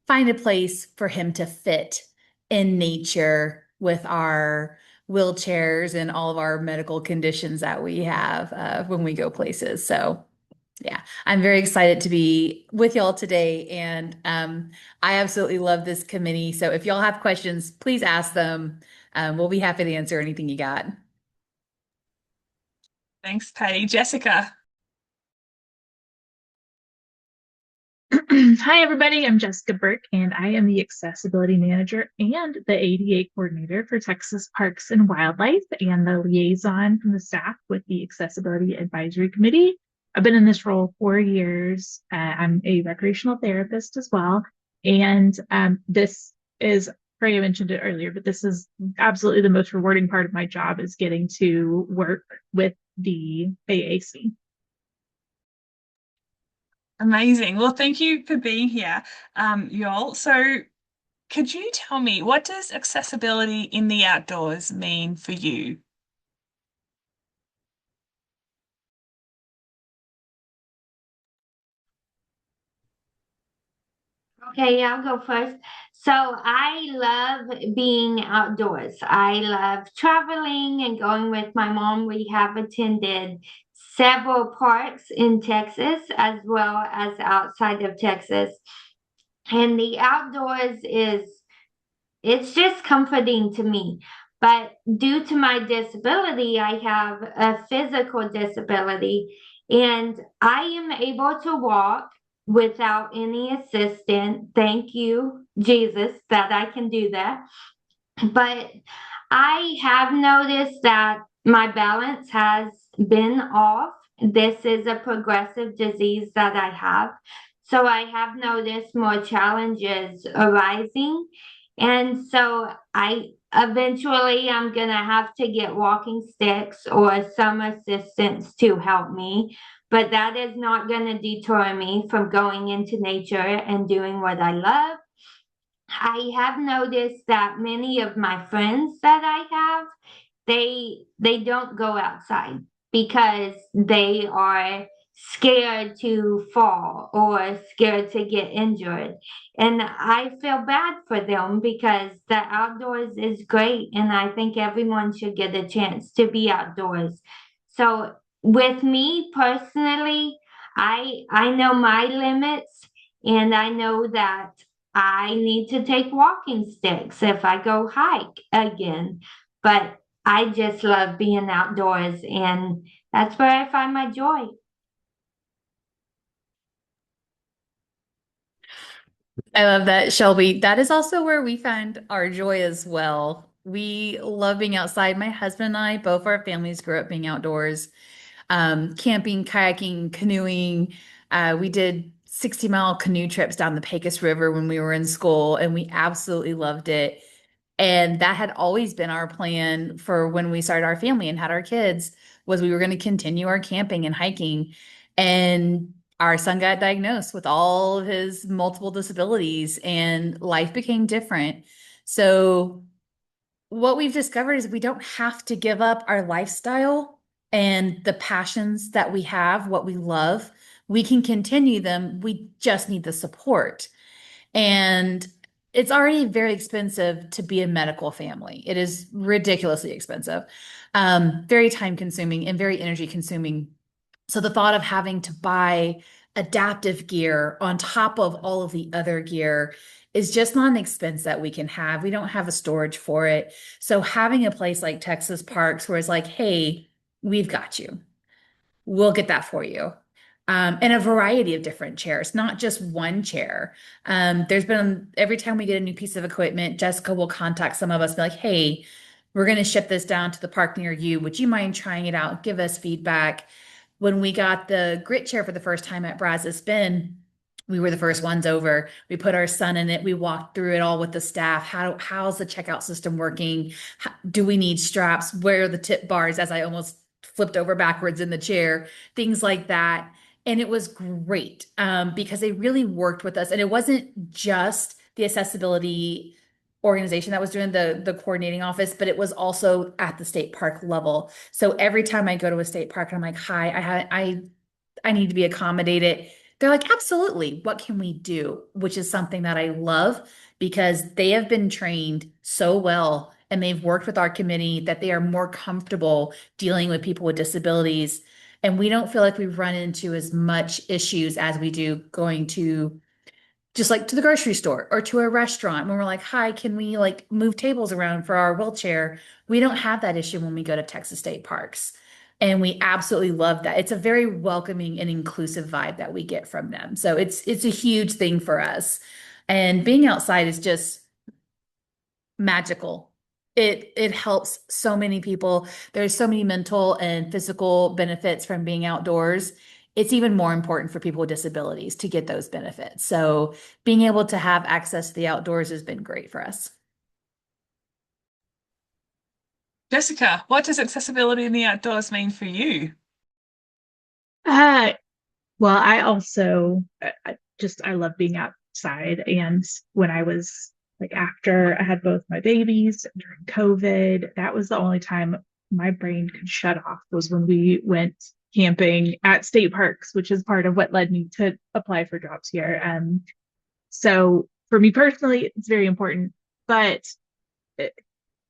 find a place for him to fit in nature with our wheelchairs and all of our medical conditions that we have when we go places. So Yeah, I'm very excited to be with y'all today, and I absolutely love this committee. So if y'all have questions, please ask them. We'll be happy to answer anything you got. Thanks, Patty. Jessica. Hi, everybody. I'm Jessica Burke, and I am the Accessibility Manager and the ADA Coordinator for Texas Parks and Wildlife and the liaison from the staff with the Accessibility Advisory Committee. I've been in this role 4 years. I'm a recreational therapist as well. And this is, Freya mentioned it earlier, but this is absolutely the most rewarding part of my job is getting to work with the AAC. Amazing. Well, thank you for being here, y'all. So could you tell me, what does accessibility in the outdoors mean for you? Okay, I'll go first. So I love being outdoors. I love traveling and going with my mom. We have attended several parks in Texas as well as outside of Texas. And the outdoors it's just comforting to me. But due to my disability, I have a physical disability, and I am able to walk without any assistance. Thank you, Jesus, that I can do that. But I have noticed that my balance has been off. This is a progressive disease that I have. So I have noticed more challenges arising. And so I'm gonna have to get walking sticks or some assistance to help me. But that is not gonna deter me from going into nature and doing what I love. I have noticed that many of my friends that I have, they don't go outside because they are scared to fall or scared to get injured. And I feel bad for them because the outdoors is great and I think everyone should get a chance to be outdoors. So with me personally, I know my limits and I know that I need to take walking sticks if I go hike again. But I just love being outdoors, and that's where I find my joy. I love that, Shelby. That is also where we find our joy as well. We love being outside. My husband and I, both our families grew up being outdoors, camping, kayaking, canoeing. We did 60-mile canoe trips down the Pecos River when we were in school, and we absolutely loved it. And that had always been our plan for when we started our family and had our kids, was we were going to continue our camping and hiking. And our son got diagnosed with all of his multiple disabilities and life became different. So what we've discovered is we don't have to give up our lifestyle and the passions that we have, what we love. We can continue them. We just need the support. And it's already very expensive to be a medical family. It is ridiculously expensive, very time consuming and very energy consuming. So the thought of having to buy adaptive gear on top of all of the other gear is just not an expense that we can have. We don't have a storage for it. So having a place like Texas Parks where it's like, hey, we've got you. We'll get that for you. And a variety of different chairs, not just one chair. There's been every time we get a new piece of equipment, Jessica will contact some of us, be like, hey, we're going to ship this down to the park near you. Would you mind trying it out? Give us feedback. When we got the grit chair for the first time at Brazos Spin, we were the first ones over. We put our son in it. We walked through it all with the staff. How's the checkout system working? Do we need straps? Where are the tip bars? As I almost flipped over backwards in the chair, things like that. And it was great because they really worked with us. And it wasn't just the accessibility organization that was doing the coordinating office, but it was also at the state park level. So every time I go to a state park and I'm like, hi, I need to be accommodated. They're like, absolutely. What can we do? Which is something that I love because they have been trained so well and they've worked with our committee that they are more comfortable dealing with people with disabilities And we don't feel like we run into as much issues as we do going to just like to the grocery store or to a restaurant when we're like, hi, can we like move tables around for our wheelchair? We don't have that issue when we go to Texas State Parks. And we absolutely love that. It's a very welcoming and inclusive vibe that we get from them. So it's a huge thing for us. And being outside is just magical. It helps so many people. There's so many mental and physical benefits from being outdoors. It's even more important for people with disabilities to get those benefits. So being able to have access to the outdoors has been great for us. Jessica, what does accessibility in the outdoors mean for you? Uh, well, I also I love being outside. And when I was like after I had both my babies during COVID, that was the only time my brain could shut off was when we went camping at state parks, which is part of what led me to apply for jobs here. So for me personally, it's very important. But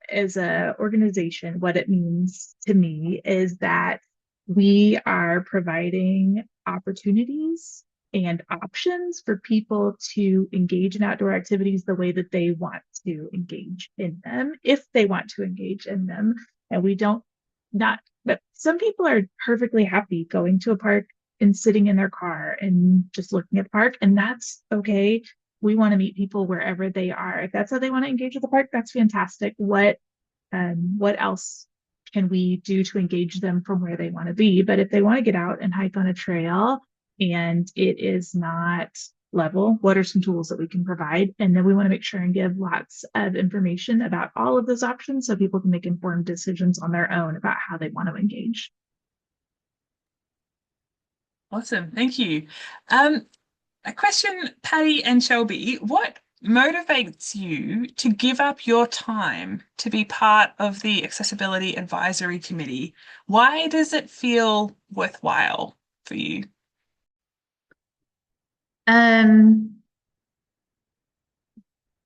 as a organization, what it means to me is that we are providing opportunities and options for people to engage in outdoor activities the way that they want to engage in them, if they want to engage in them. And we don't not, but some people are perfectly happy going to a park and sitting in their car and just looking at the park, and that's okay. We want to meet people wherever they are. If that's how they want to engage with the park, that's fantastic. What else can we do to engage them from where they want to be? But if they want to get out and hike on a trail and it is not level, what are some tools that we can provide? And then we want to make sure and give lots of information about all of those options so people can make informed decisions on their own about how they want to engage. Awesome, thank you. A question, Patty and Shelby, what motivates you to give up your time to be part of the Accessibility Advisory Committee? Why does it feel worthwhile for you?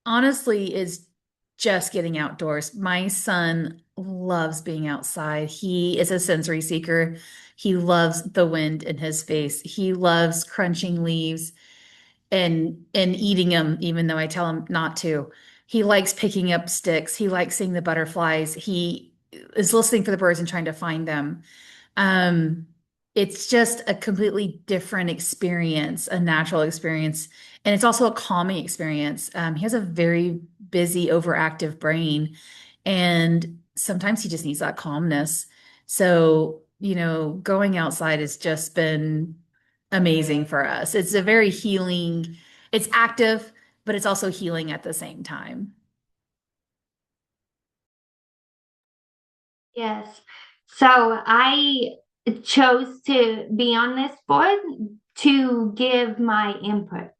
Honestly, is just getting outdoors. My son loves being outside. He is a sensory seeker. He loves the wind in his face. He loves crunching leaves and eating them, even though I tell him not to. He likes picking up sticks. He likes seeing the butterflies. He is listening for the birds and trying to find them. Um, it's just a completely different experience, a natural experience. And it's also a calming experience. He has a very busy, overactive brain, and sometimes he just needs that calmness. So, going outside has just been amazing for us. It's a very healing, it's active, but it's also healing at the same time. Yes. So I chose to be on this board to give my input.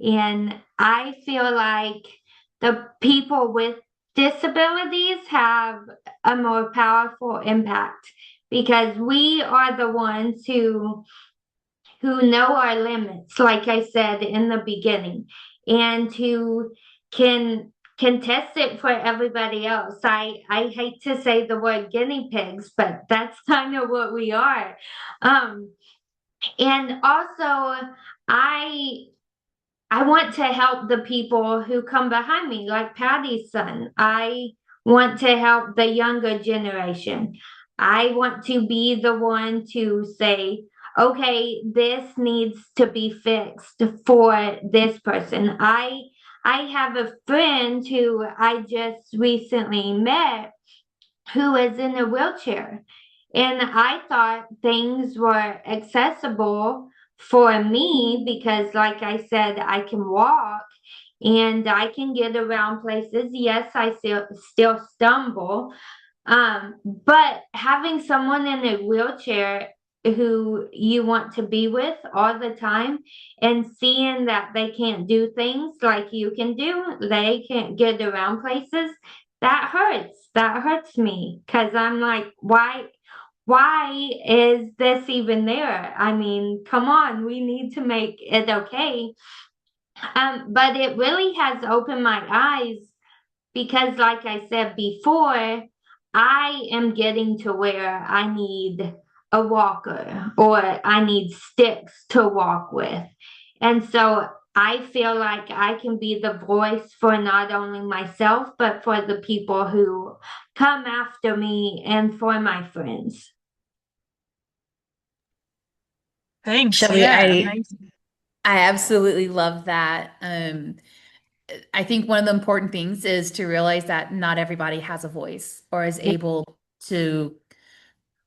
And I feel like the people with disabilities have a more powerful impact because we are the ones who know our limits, like I said in the beginning, and who can can test it for everybody else. I hate to say the word guinea pigs, but that's kind of what we are. Um, and also, I I want to help the people who come behind me, like Patty's son. I want to help the younger generation. I want to be the one to say, okay, this needs to be fixed for this person. I have a friend who I just recently met who is in a wheelchair. And I thought things were accessible for me because, like I said, I can walk and I can get around places. Yes, I still stumble. But having someone in a wheelchair who you want to be with all the time and seeing that they can't do things like you can do, they can't get around places, that hurts. That hurts me because I'm like, why is this even there? I mean, come on, we need to make it okay. But it really has opened my eyes because, like I said before, I am getting to where I need a walker or I need sticks to walk with. And so I feel like I can be the voice for not only myself, but for the people who come after me and for my friends. Thanks. Shelby, Yeah, amazing. I absolutely love that. I think one of the important things is to realize that not everybody has a voice or is able to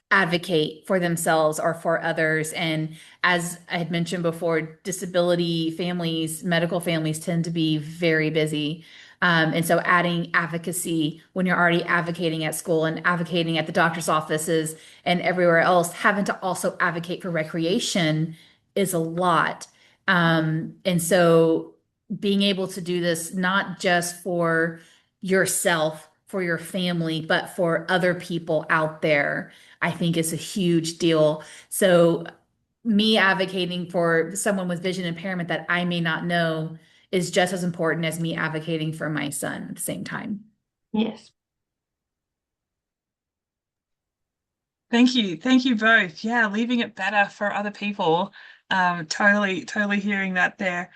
advocate for themselves or for others. And as I had mentioned before, disability families, medical families tend to be very busy. And so adding advocacy when you're already advocating at school and advocating at the doctor's offices and everywhere else, having to also advocate for recreation is a lot. And so being able to do this not just for yourself, for your family, but for other people out there, I think is a huge deal. So me advocating for someone with vision impairment that I may not know is just as important as me advocating for my son at the same time. Yes. Thank you. Thank you both. Yeah, leaving it better for other people. Totally hearing that there.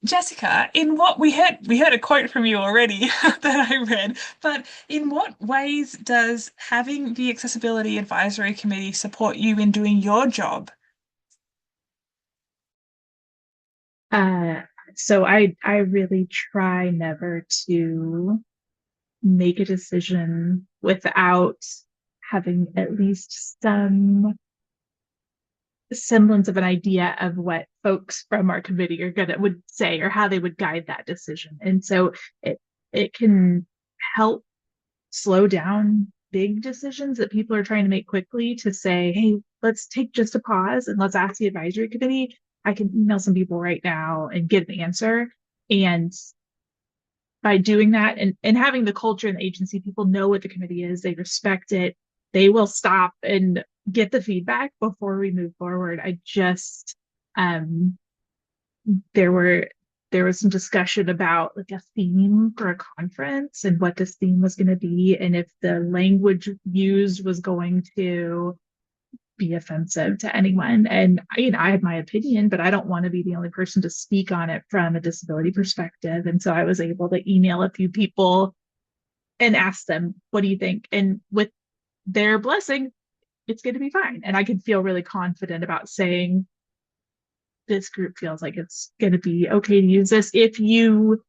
Jessica, in what we heard a quote from you already that I read, but in what ways does having the Accessibility Advisory Committee support you in doing your job? Uh, so I really try never to make a decision without having at least some semblance of an idea of what folks from our committee are gonna would say or how they would guide that decision. And so it can help slow down big decisions that people are trying to make quickly to say, hey, let's take just a pause and let's ask the advisory committee. I can email some people right now and get an answer. And by doing that and having the culture and the agency, people know what the committee is, they respect it, they will stop and get the feedback before we move forward. I just um there were there was some discussion about like a theme for a conference and what this theme was going to be and if the language used was going to be offensive to anyone. And I had my opinion, but I don't want to be the only person to speak on it from a disability perspective. And so I was able to email a few people and ask them, what do you think? And with their blessing, it's going to be fine. And I can feel really confident about saying, this group feels like it's going to be okay to use this if you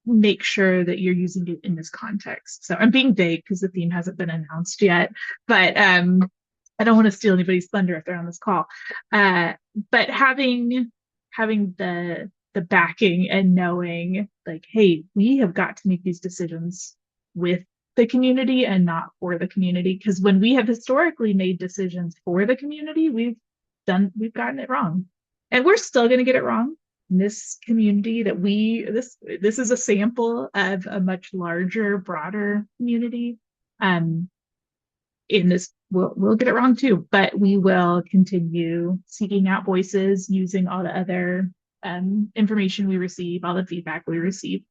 make sure that you're using it in this context. So I'm being vague because the theme hasn't been announced yet, but I don't want to steal anybody's thunder if they're on this call. But having the backing and knowing like, hey, we have got to make these decisions with the community and not for the community. Because when we have historically made decisions for the community, we've gotten it wrong. And we're still going to get it wrong. In this community that this is a sample of a much larger, broader community. In this, we'll get it wrong too, but we will continue seeking out voices using all the other information we receive, all the feedback we receive.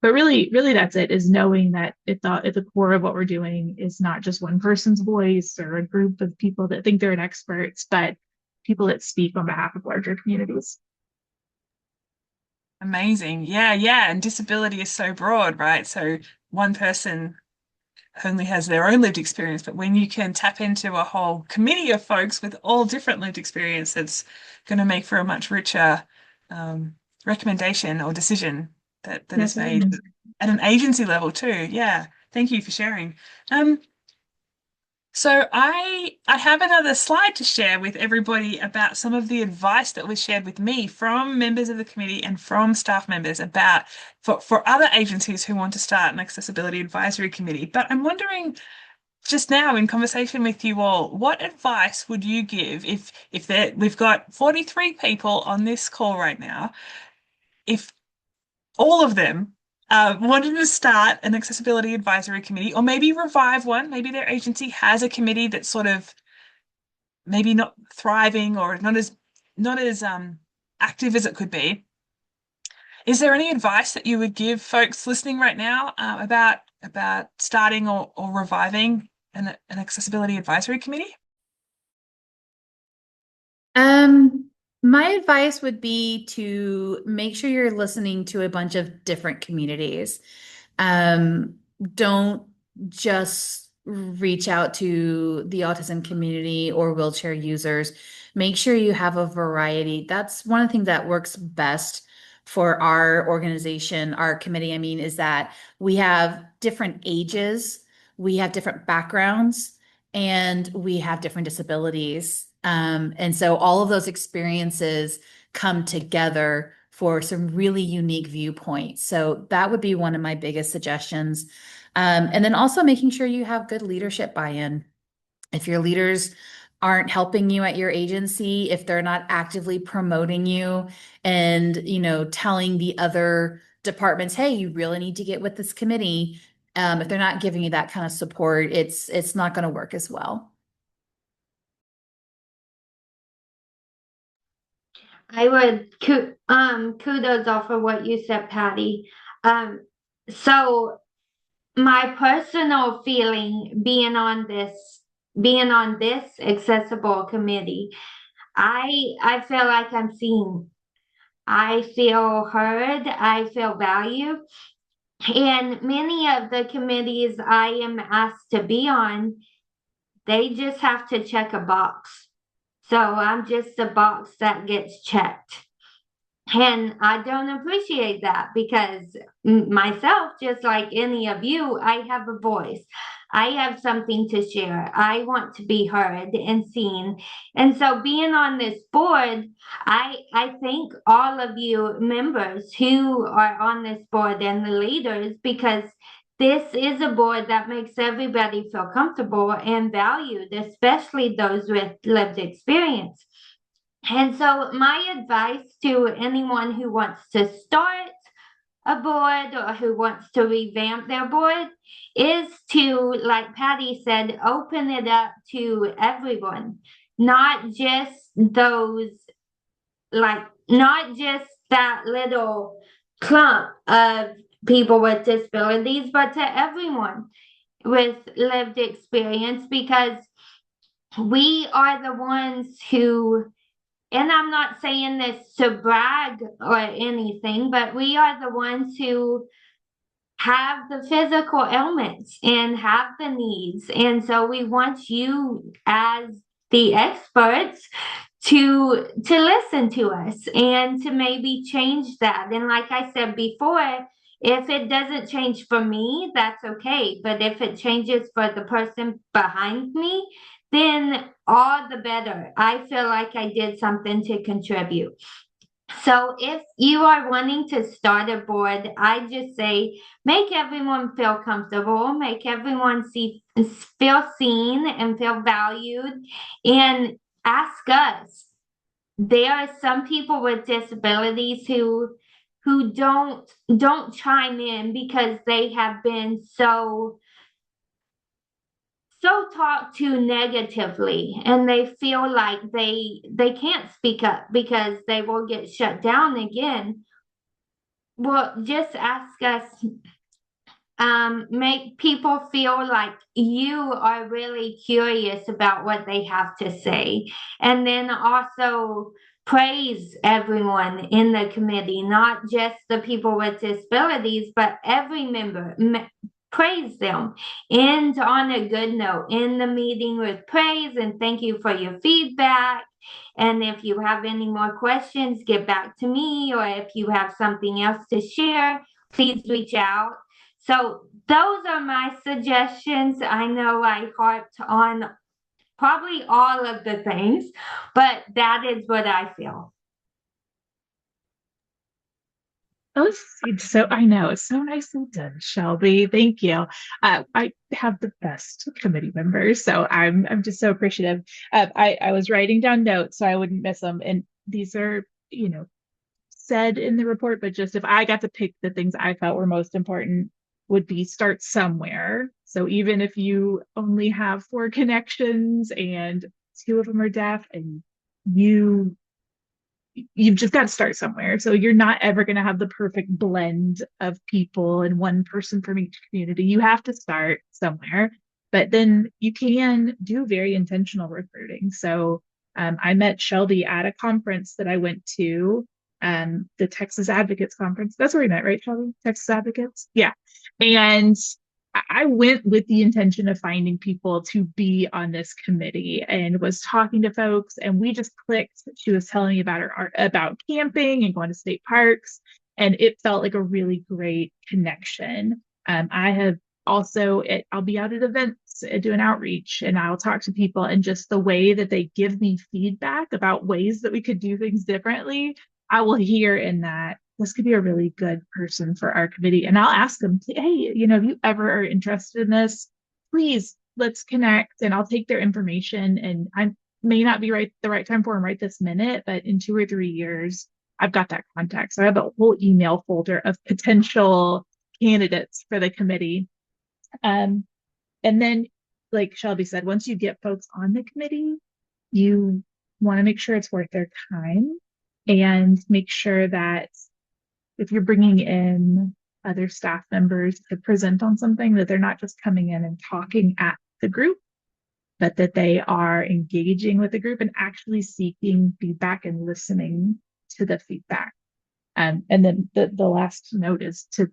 But really, that's it, is knowing that at the core of what we're doing is not just one person's voice or a group of people that think they're an experts, but people that speak on behalf of larger communities. Amazing. Yeah. And disability is so broad, right? So one person only has their own lived experience, but when you can tap into a whole committee of folks with all different lived experience, it's going to make for a much richer recommendation or decision that is made at an agency level too. Yeah. Thank you for sharing. So I have another slide to share with everybody about some of the advice that was shared with me from members of the committee and from staff members about for other agencies who want to start an accessibility advisory committee. But I'm wondering just now in conversation with you all, what advice would you give if we've got 43 people on this call right now, if all of them wanted to start an accessibility advisory committee or maybe revive one, maybe their agency has a committee that's sort of maybe not thriving or not as active as it could be. Is there any advice that you would give folks listening right now about starting or reviving an accessibility advisory committee? My advice would be to make sure you're listening to a bunch of different communities. Don't just reach out to the autism community or wheelchair users. Make sure you have a variety. That's one of the things that works best for our organization, our committee, I mean, is that we have different ages, we have different backgrounds, and we have different disabilities. And so all of those experiences come together for some really unique viewpoints. So that would be one of my biggest suggestions. And then also making sure you have good leadership buy-in. If your leaders aren't helping you at your agency, if they're not actively promoting you and, telling the other departments, hey, you really need to get with this committee. If they're not giving you that kind of support, it's not going to work as well. I would kudos off of what you said, Patty. So my personal feeling being on this accessible committee, I feel like I'm seen. I feel heard, I feel valued. And many of the committees I am asked to be on, they just have to check a box. So I'm just a box that gets checked. And I don't appreciate that because myself, just like any of you, I have a voice. I have something to share. I want to be heard and seen. And so being on this board, I thank all of you members who are on this board and the leaders, because this is a board that makes everybody feel comfortable and valued, especially those with lived experience. And so my advice to anyone who wants to start a board or who wants to revamp their board is to, like Patty said, open it up to everyone, not just those, not just that little clump of people with disabilities, but to everyone with lived experience, because we are the ones who, and I'm not saying this to brag or anything, but we are the ones who have the physical ailments and have the needs. And so we want you as the experts to listen to us and to maybe change that. And like I said before, if it doesn't change for me, that's okay. But if it changes for the person behind me, then all the better. I feel like I did something to contribute. So if you are wanting to start a board, I just say make everyone feel comfortable, make everyone feel seen and feel valued, and ask us. There are some people with disabilities who don't chime in because they have been so talked to negatively, and they feel like they can't speak up because they will get shut down again. Well, just ask us. Make people feel like you are really curious about what they have to say, and then also praise everyone in the committee, not just the people with disabilities, but every member. Praise them, end on a good note, end the meeting with praise and thank you for your feedback. And if you have any more questions, get back to me, or if you have something else to share, please reach out. So those are my suggestions. I know I harped on probably all of the things, but that is what I feel. I know it's so nicely done, Shelby. Thank you. I have the best committee members, so I'm just so appreciative. I was writing down notes so I wouldn't miss them, and these are said in the report, but just if I got to pick the things I felt were most important, would be start somewhere. So even if you only have 4 connections and 2 of them are deaf, and you've just got to start somewhere. So you're not ever going to have the perfect blend of people and one person from each community. You have to start somewhere. But then you can do very intentional recruiting. So I met Shelby at a conference that I went to, the Texas Advocates Conference. That's where we met, right, Shelby? Texas Advocates? Yeah. And I went with the intention of finding people to be on this committee and was talking to folks, and we just clicked. She was telling me about about camping and going to state parks, and it felt like a really great connection. I have also, I'll be out at events doing outreach, and I'll talk to people, and just the way that they give me feedback about ways that we could do things differently, I will hear in that this could be a really good person for our committee. And I'll ask them, hey, if you ever are interested in this, please let's connect. And I'll take their information. And I may not be the right time for them right this minute, but in 2 or 3 years, I've got that contact. So I have a whole email folder of potential candidates for the committee. And then, like Shelby said, once you get folks on the committee, you want to make sure it's worth their time and make sure that if you're bringing in other staff members to present on something, that they're not just coming in and talking at the group, but that they are engaging with the group and actually seeking feedback and listening to the feedback. And then the last note is to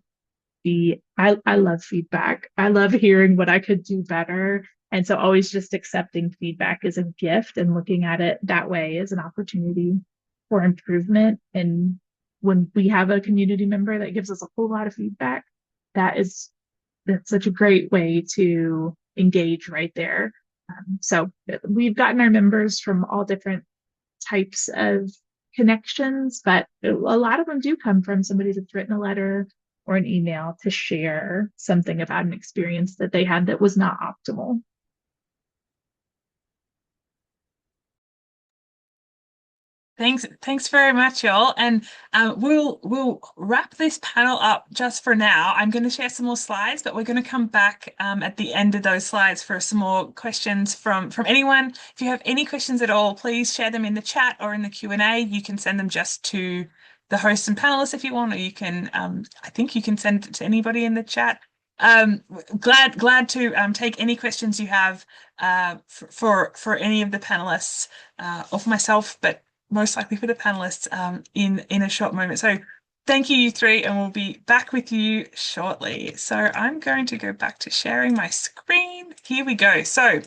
I love feedback. I love hearing what I could do better. And so always just accepting feedback is a gift, and looking at it that way is an opportunity for improvement. And when we have a community member that gives us a whole lot of feedback, that's such a great way to engage right there. So we've gotten our members from all different types of connections, but a lot of them do come from somebody that's written a letter or an email to share something about an experience that they had that was not optimal. Thanks very much, y'all. And we'll wrap this panel up just for now. I'm going to share some more slides, but we're going to come back at the end of those slides for some more questions from anyone. If you have any questions at all, please share them in the chat or in the Q&A. You can send them just to the hosts and panelists if you want, or you can, I think you can send it to anybody in the chat. Glad to take any questions you have for any of the panelists or for myself, but most likely for the panelists in a short moment. So thank you three, and we'll be back with you shortly. So I'm going to go back to sharing my screen. Here we go. So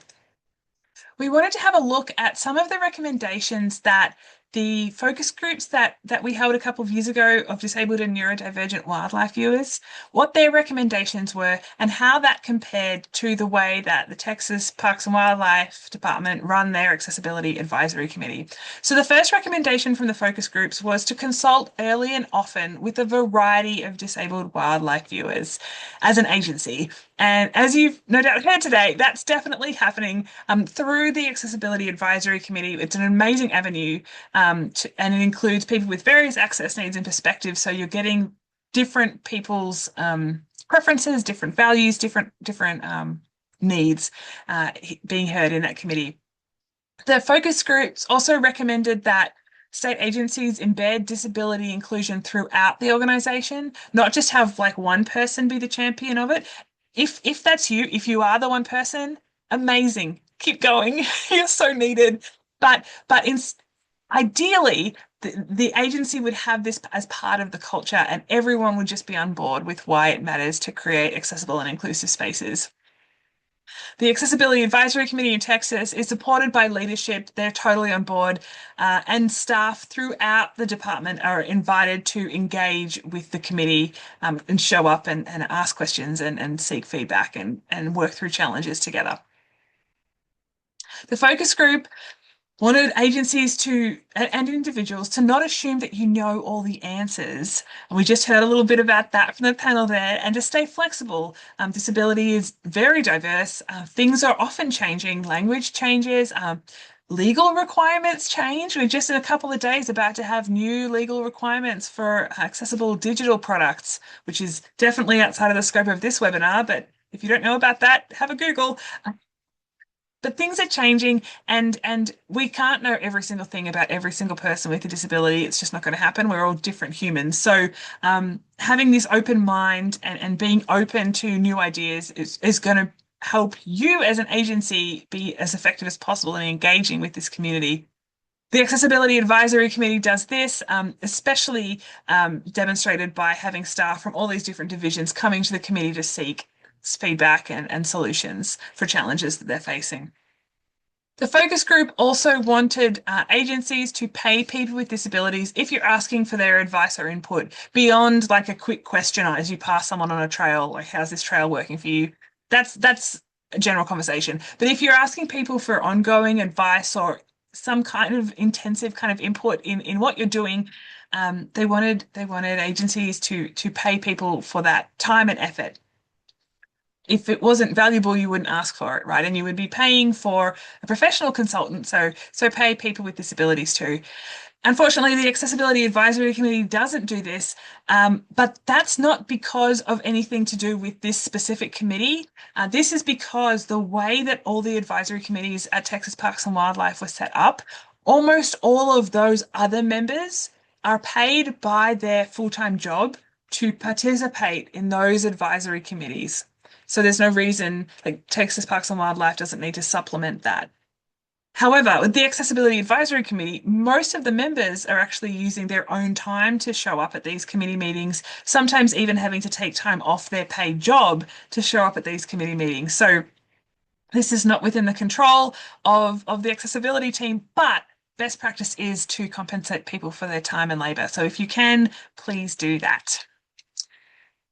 we wanted to have a look at some of the recommendations that the focus groups that we held a couple of years ago of disabled and neurodivergent wildlife viewers, what their recommendations were and how that compared to the way that the Texas Parks and Wildlife Department run their Accessibility Advisory Committee. So the first recommendation from the focus groups was to consult early and often with a variety of disabled wildlife viewers as an agency. And as you've no doubt heard today, that's definitely happening through the Accessibility Advisory Committee. It's an amazing avenue, and it includes people with various access needs and perspectives. So you're getting different people's preferences, different values, different needs being heard in that committee. The focus groups also recommended that state agencies embed disability inclusion throughout the organisation, not just have like one person be the champion of it. If that's you, if you are the one person, amazing, keep going. You're so needed. But ideally, the agency would have this as part of the culture, and everyone would just be on board with why it matters to create accessible and inclusive spaces. The Accessibility Advisory Committee in Texas is supported by leadership. They're totally on board, and staff throughout the department are invited to engage with the committee and show up and ask questions and seek feedback and work through challenges together. The focus group wanted agencies and individuals to not assume that you know all the answers. And we just heard a little bit about that from the panel there, and to stay flexible. Disability is very diverse. Things are often changing. Language changes. Legal requirements change. We're just in a couple of days about to have new legal requirements for accessible digital products, which is definitely outside of the scope of this webinar. But if you don't know about that, have a Google. But things are changing, and we can't know every single thing about every single person with a disability. It's just not going to happen. We're all different humans. So having this open mind and being open to new ideas is going to help you as an agency be as effective as possible in engaging with this community. The Accessibility Advisory Committee does this, especially demonstrated by having staff from all these different divisions coming to the committee to seek feedback and solutions for challenges that they're facing. The focus group also wanted agencies to pay people with disabilities if you're asking for their advice or input beyond like a quick question as you pass someone on a trail, like how's this trail working for you? That's a general conversation. But if you're asking people for ongoing advice or some kind of intensive kind of input in what you're doing, they wanted agencies to pay people for that time and effort. If it wasn't valuable, you wouldn't ask for it, right? And you would be paying for a professional consultant, so pay people with disabilities too. Unfortunately, the Accessibility Advisory Committee doesn't do this, but that's not because of anything to do with this specific committee. This is because the way that all the advisory committees at Texas Parks and Wildlife were set up, almost all of those other members are paid by their full-time job to participate in those advisory committees. So there's no reason, like Texas Parks and Wildlife doesn't need to supplement that. However, with the Accessibility Advisory Committee, most of the members are actually using their own time to show up at these committee meetings, sometimes even having to take time off their paid job to show up at these committee meetings. So this is not within the control of the accessibility team, but best practice is to compensate people for their time and labour. So if you can, please do that.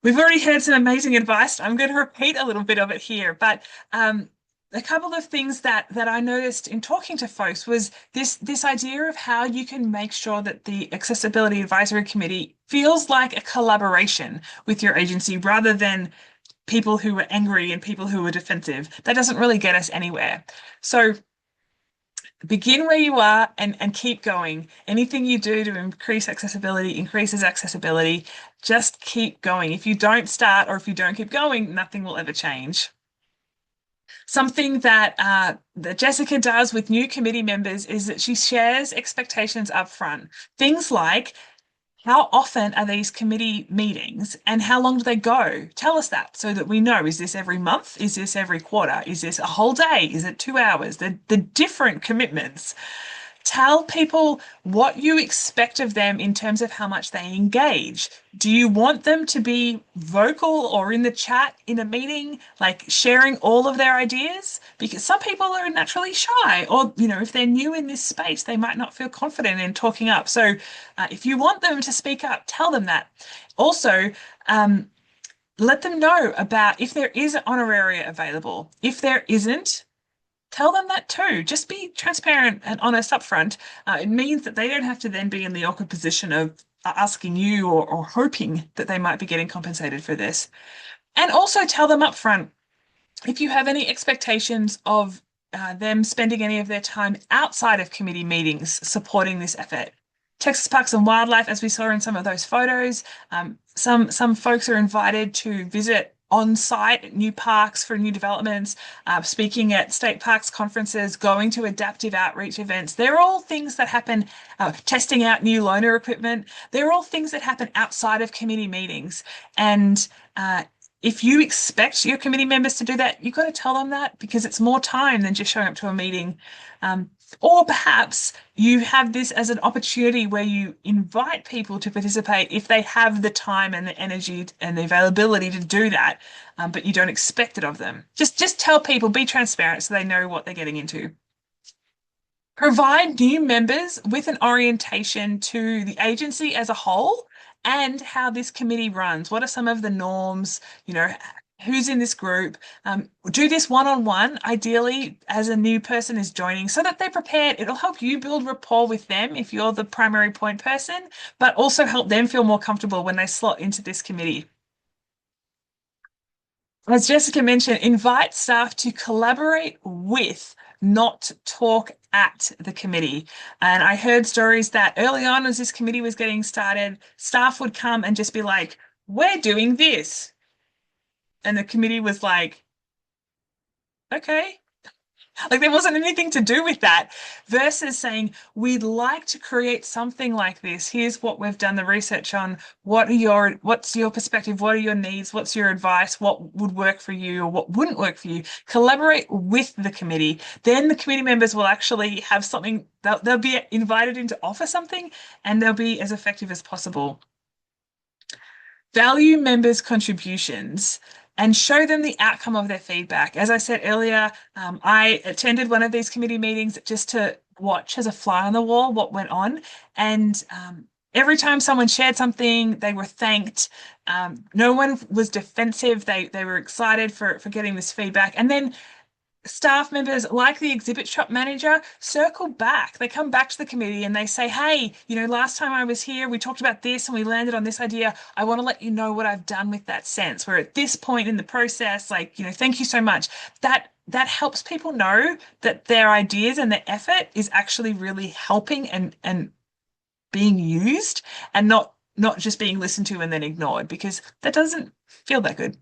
We've already heard some amazing advice. I'm going to repeat a little bit of it here, but a couple of things that I noticed in talking to folks was this idea of how you can make sure that the Accessibility Advisory Committee feels like a collaboration with your agency rather than people who are angry and people who are defensive. That doesn't really get us anywhere. So begin where you are and keep going. Anything you do to increase accessibility increases accessibility. Just keep going. If you don't start or if you don't keep going, nothing will ever change. Something that Jessica does with new committee members is that she shares expectations up front. Things like, how often are these committee meetings and how long do they go? Tell us that so that we know, is this every month? Is this every quarter? Is this a whole day? Is it 2 hours? The different commitments. Tell people what you expect of them in terms of how much they engage. Do you want them to be vocal or in the chat in a meeting, like sharing all of their ideas? Because some people are naturally shy, or, if they're new in this space, they might not feel confident in talking up. So if you want them to speak up, tell them that. Also, let them know about if there is an honoraria available. If there isn't, tell them that too. Just be transparent and honest upfront. It means that they don't have to then be in the awkward position of asking you or hoping that they might be getting compensated for this. And also tell them upfront if you have any expectations of them spending any of their time outside of committee meetings supporting this effort. Texas Parks and Wildlife, as we saw in some of those photos, some folks are invited to visit on-site new parks for new developments, speaking at state parks conferences, going to adaptive outreach events. They're all things that happen, testing out new loaner equipment. They're all things that happen outside of committee meetings. And if you expect your committee members to do that, you've got to tell them that, because it's more time than just showing up to a meeting. Or perhaps you have this as an opportunity where you invite people to participate if they have the time and the energy and the availability to do that, but you don't expect it of them. Just tell people, be transparent so they know what they're getting into. Provide new members with an orientation to the agency as a whole and how this committee runs. What are some of the norms, who's in this group? Do this one-on-one, ideally, as a new person is joining, so that they're prepared. It'll help you build rapport with them if you're the primary point person, but also help them feel more comfortable when they slot into this committee. As Jessica mentioned, invite staff to collaborate with, not talk at the committee. And I heard stories that early on, as this committee was getting started, staff would come and just be like, we're doing this. And the committee was like, okay. Like there wasn't anything to do with that, versus saying, we'd like to create something like this. Here's what we've done the research on. What's your perspective? What are your needs? What's your advice? What would work for you or what wouldn't work for you? Collaborate with the committee. Then the committee members will actually have something, they'll be invited in to offer something, and they'll be as effective as possible. Value members' contributions and show them the outcome of their feedback. As I said earlier, I attended one of these committee meetings just to watch as a fly on the wall what went on. And every time someone shared something, they were thanked. No one was defensive. They were excited for getting this feedback. And then staff members, like the exhibit shop manager, circle back. They come back to the committee and they say, hey, last time I was here, we talked about this and we landed on this idea. I want to let you know what I've done with that sense. We're at this point in the process, thank you so much. That helps people know that their ideas and their effort is actually really helping and being used, and not just being listened to and then ignored, because that doesn't feel that good.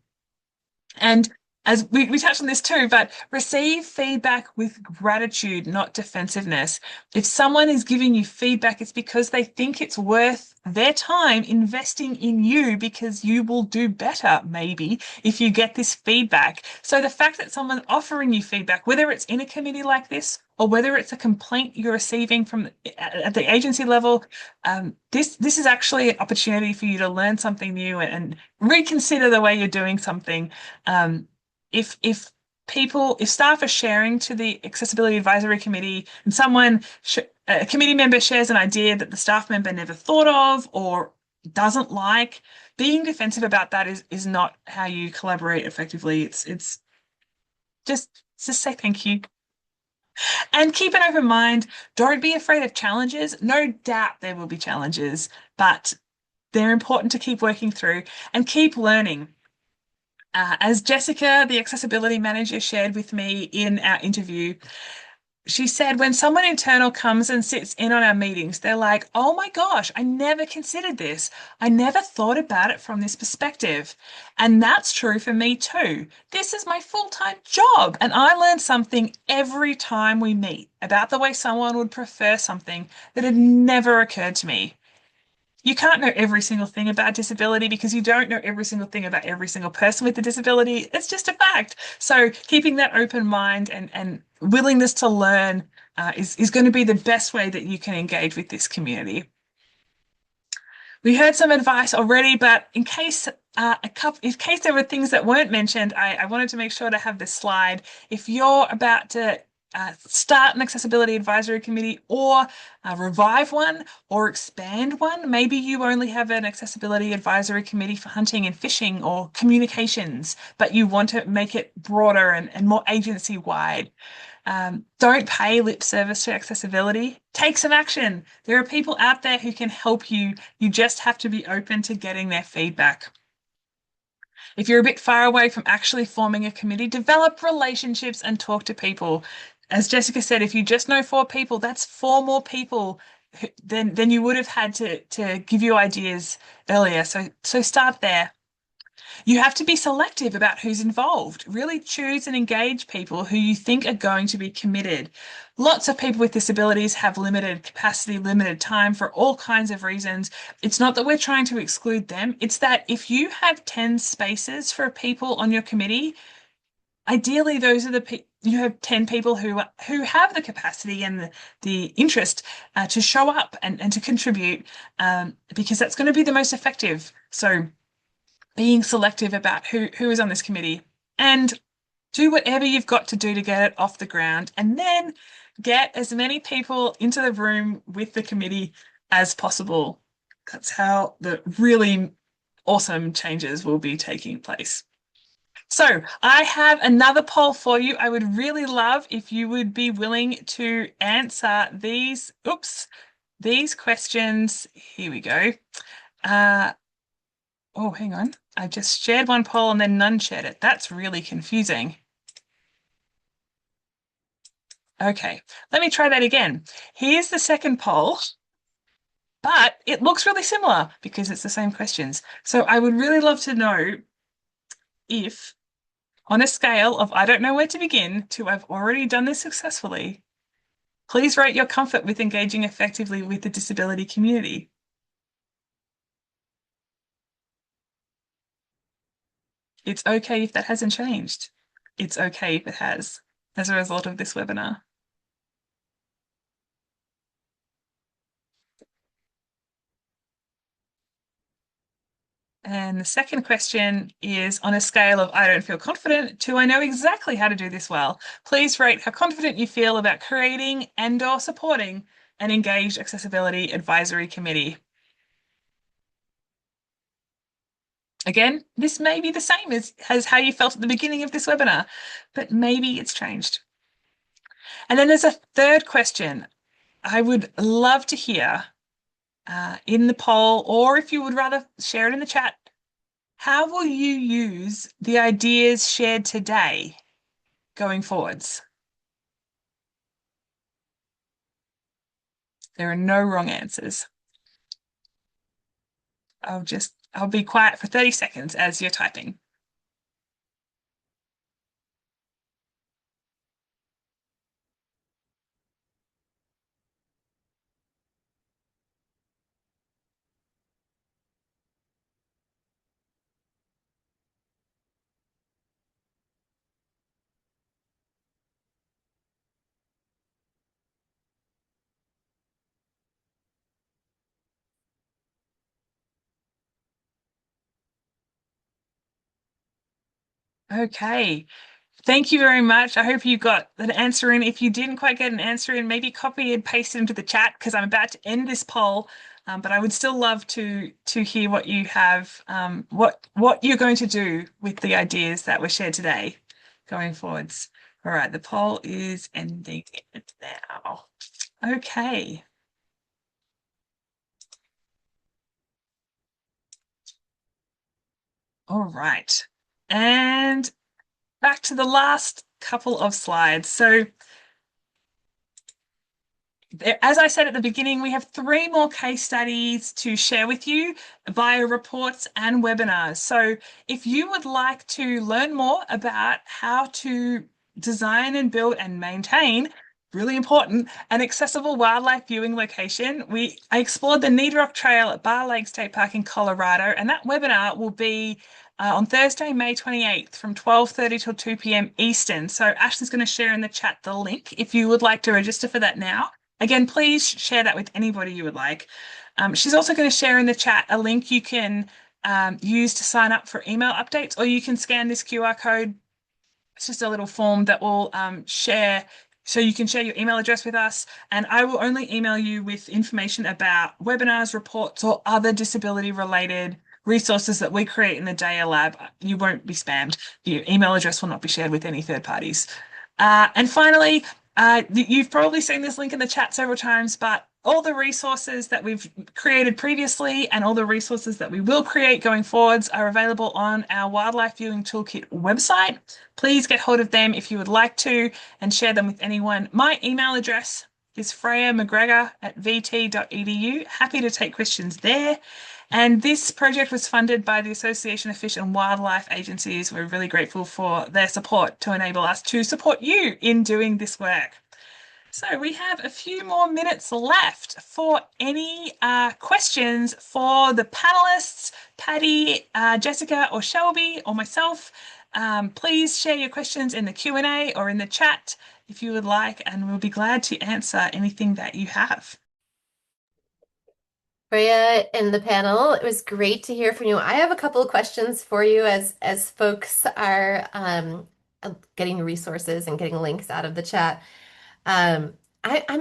And as we touched on this too, but receive feedback with gratitude, not defensiveness. If someone is giving you feedback, it's because they think it's worth their time investing in you, because you will do better, maybe, if you get this feedback. So the fact that someone's offering you feedback, whether it's in a committee like this or whether it's a complaint you're receiving from at the agency level, this is actually an opportunity for you to learn something new and reconsider the way you're doing something. If staff are sharing to the Accessibility Advisory Committee and a committee member shares an idea that the staff member never thought of or doesn't like, being defensive about that is not how you collaborate effectively. It's just say thank you. And keep an open mind. Don't be afraid of challenges. No doubt there will be challenges, but they're important to keep working through and keep learning. As Jessica, the accessibility manager, shared with me in our interview, she said when someone internal comes and sits in on our meetings, they're like, oh my gosh, I never considered this. I never thought about it from this perspective. And that's true for me too. This is my full-time job, and I learn something every time we meet about the way someone would prefer something that had never occurred to me. You can't know every single thing about disability because you don't know every single thing about every single person with a disability. It's just a fact. So keeping that open mind and willingness to learn is going to be the best way that you can engage with this community. We heard some advice already, but in case there were things that weren't mentioned, I wanted to make sure to have this slide. If you're about to start an accessibility advisory committee or revive one or expand one. Maybe you only have an accessibility advisory committee for hunting and fishing or communications, but you want to make it broader and more agency wide. Don't pay lip service to accessibility. Take some action. There are people out there who can help you. You just have to be open to getting their feedback. If you're a bit far away from actually forming a committee, develop relationships and talk to people. As Jessica said, if you just know 4 people, that's 4 more people than you would have had to give you ideas earlier. So start there. You have to be selective about who's involved. Really choose and engage people who you think are going to be committed. Lots of people with disabilities have limited capacity, limited time for all kinds of reasons. It's not that we're trying to exclude them. It's that if you have 10 spaces for people on your committee, ideally those are you have 10 people who have the capacity and the interest to show up and to contribute, because that's going to be the most effective. So being selective about who is on this committee, and do whatever you've got to do to get it off the ground, and then get as many people into the room with the committee as possible. That's how the really awesome changes will be taking place. So I have another poll for you. I would really love if you would be willing to answer these questions. Here we go. Oh, hang on. I just shared one poll and then none shared it. That's really confusing. Okay, let me try that again. Here's the second poll, but it looks really similar because it's the same questions. So I would really love to know if On a scale of I don't know where to begin to I've already done this successfully, please rate your comfort with engaging effectively with the disability community. It's okay if that hasn't changed. It's okay if it has as a result of this webinar. And the second question is on a scale of I don't feel confident to I know exactly how to do this well. Please rate how confident you feel about creating and/or supporting an engaged accessibility advisory committee. Again, this may be the same as how you felt at the beginning of this webinar, but maybe it's changed. And then there's a third question. I would love to hear in the poll, or if you would rather share it in the chat, how will you use the ideas shared today going forwards? There are no wrong answers. I'll be quiet for 30 seconds as you're typing. Okay. Thank you very much. I hope you got an answer in. If you didn't quite get an answer in, maybe copy and paste it into the chat because I'm about to end this poll. But I would still love to hear what you have, what you're going to do with the ideas that were shared today going forwards. All right, the poll is ending now. Okay. All right. And back to the last couple of slides. So as I said at the beginning, we have 3 more case studies to share with you via reports and webinars. So if you would like to learn more about how to design and build and maintain, really important, an accessible wildlife viewing location, I explored the Needle Rock Trail at Bar Lake State Park in Colorado, and that webinar will be on Thursday, May 28th from 12:30 till 2 p.m. Eastern. So Ashley's going to share in the chat the link if you would like to register for that now. Again, please share that with anybody you would like. She's also going to share in the chat a link you can use to sign up for email updates, or you can scan this QR code. It's just a little form that will share, so you can share your email address with us, and I will only email you with information about webinars, reports, or other disability-related resources that we create in the DAYA lab. You won't be spammed. Your email address will not be shared with any third parties. And finally, you've probably seen this link in the chat several times, but all the resources that we've created previously and all the resources that we will create going forwards are available on our Wildlife Viewing Toolkit website. Please get hold of them if you would like to and share them with anyone. My email address is freya.mcgregor@vt.edu. Happy to take questions there. And this project was funded by the Association of Fish and Wildlife Agencies. We're really grateful for their support to enable us to support you in doing this work. So we have a few more minutes left for any questions for the panelists, Patty, Jessica, or Shelby, or myself. Please share your questions in the Q&A or in the chat if you would like, and we'll be glad to answer anything that you have. Freya in the panel, it was great to hear from you. I have a couple of questions for you as folks are getting resources and getting links out of the chat. I'm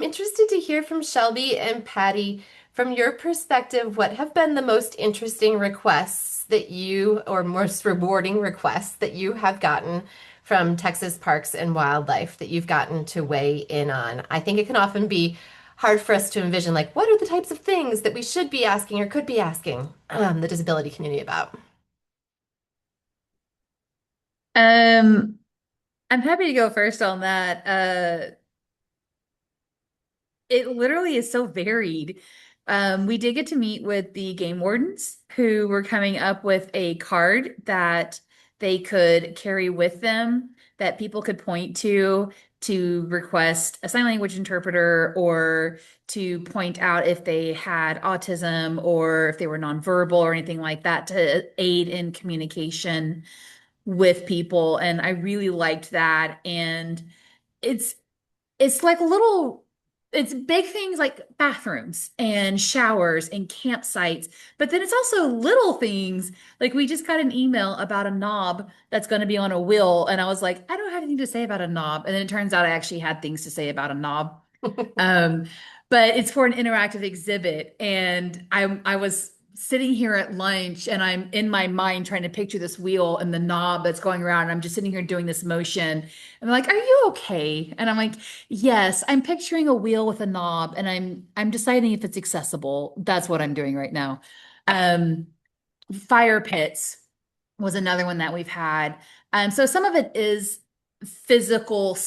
interested to hear from Shelby and Patty. From your perspective, what have been the most interesting requests that you, or most rewarding requests that you have gotten from Texas Parks and Wildlife that you've gotten to weigh in on? I think it can often be hard for us to envision, like, what are the types of things that we should be asking or could be asking the disability community about? I'm happy to go first on that. It literally is so varied. We did get to meet with the game wardens who were coming up with a card that they could carry with them that people could point to request a sign language interpreter or to point out if they had autism or if they were nonverbal or anything like that to aid in communication with people. And I really liked that. And it's it's like little, it's big things like bathrooms and showers and campsites, but then it's also little things like we just got an email about a knob that's going to be on a wheel, and I was like, I don't have anything to say about a knob, and then it turns out I actually had things to say about a knob. Um, but it's for an interactive exhibit, and I was sitting here at lunch, and I'm in my mind trying to picture this wheel and the knob that's going around. And I'm just sitting here doing this motion, and they're like, "Are you okay?" And I'm like, "Yes, I'm picturing a wheel with a knob, and I'm deciding if it's accessible. That's what I'm doing right now." Um, Fire pits was another one that we've had. So some of it is physical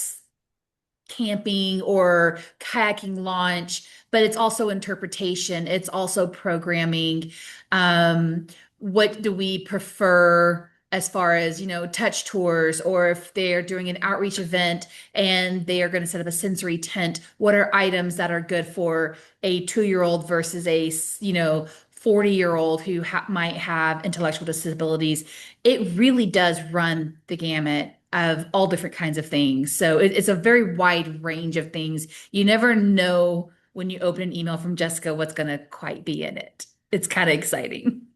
camping or kayaking launch, but it's also interpretation. It's also programming. Um, what do we prefer as far as, touch tours, or if they're doing an outreach event and they are going to set up a sensory tent, what are items that are good for a 2-year-old versus a, 40-year-old who might have intellectual disabilities? It really does run the gamut of all different kinds of things. So it's a very wide range of things. You never know when you open an email from Jessica what's going to quite be in it. It's kind of exciting.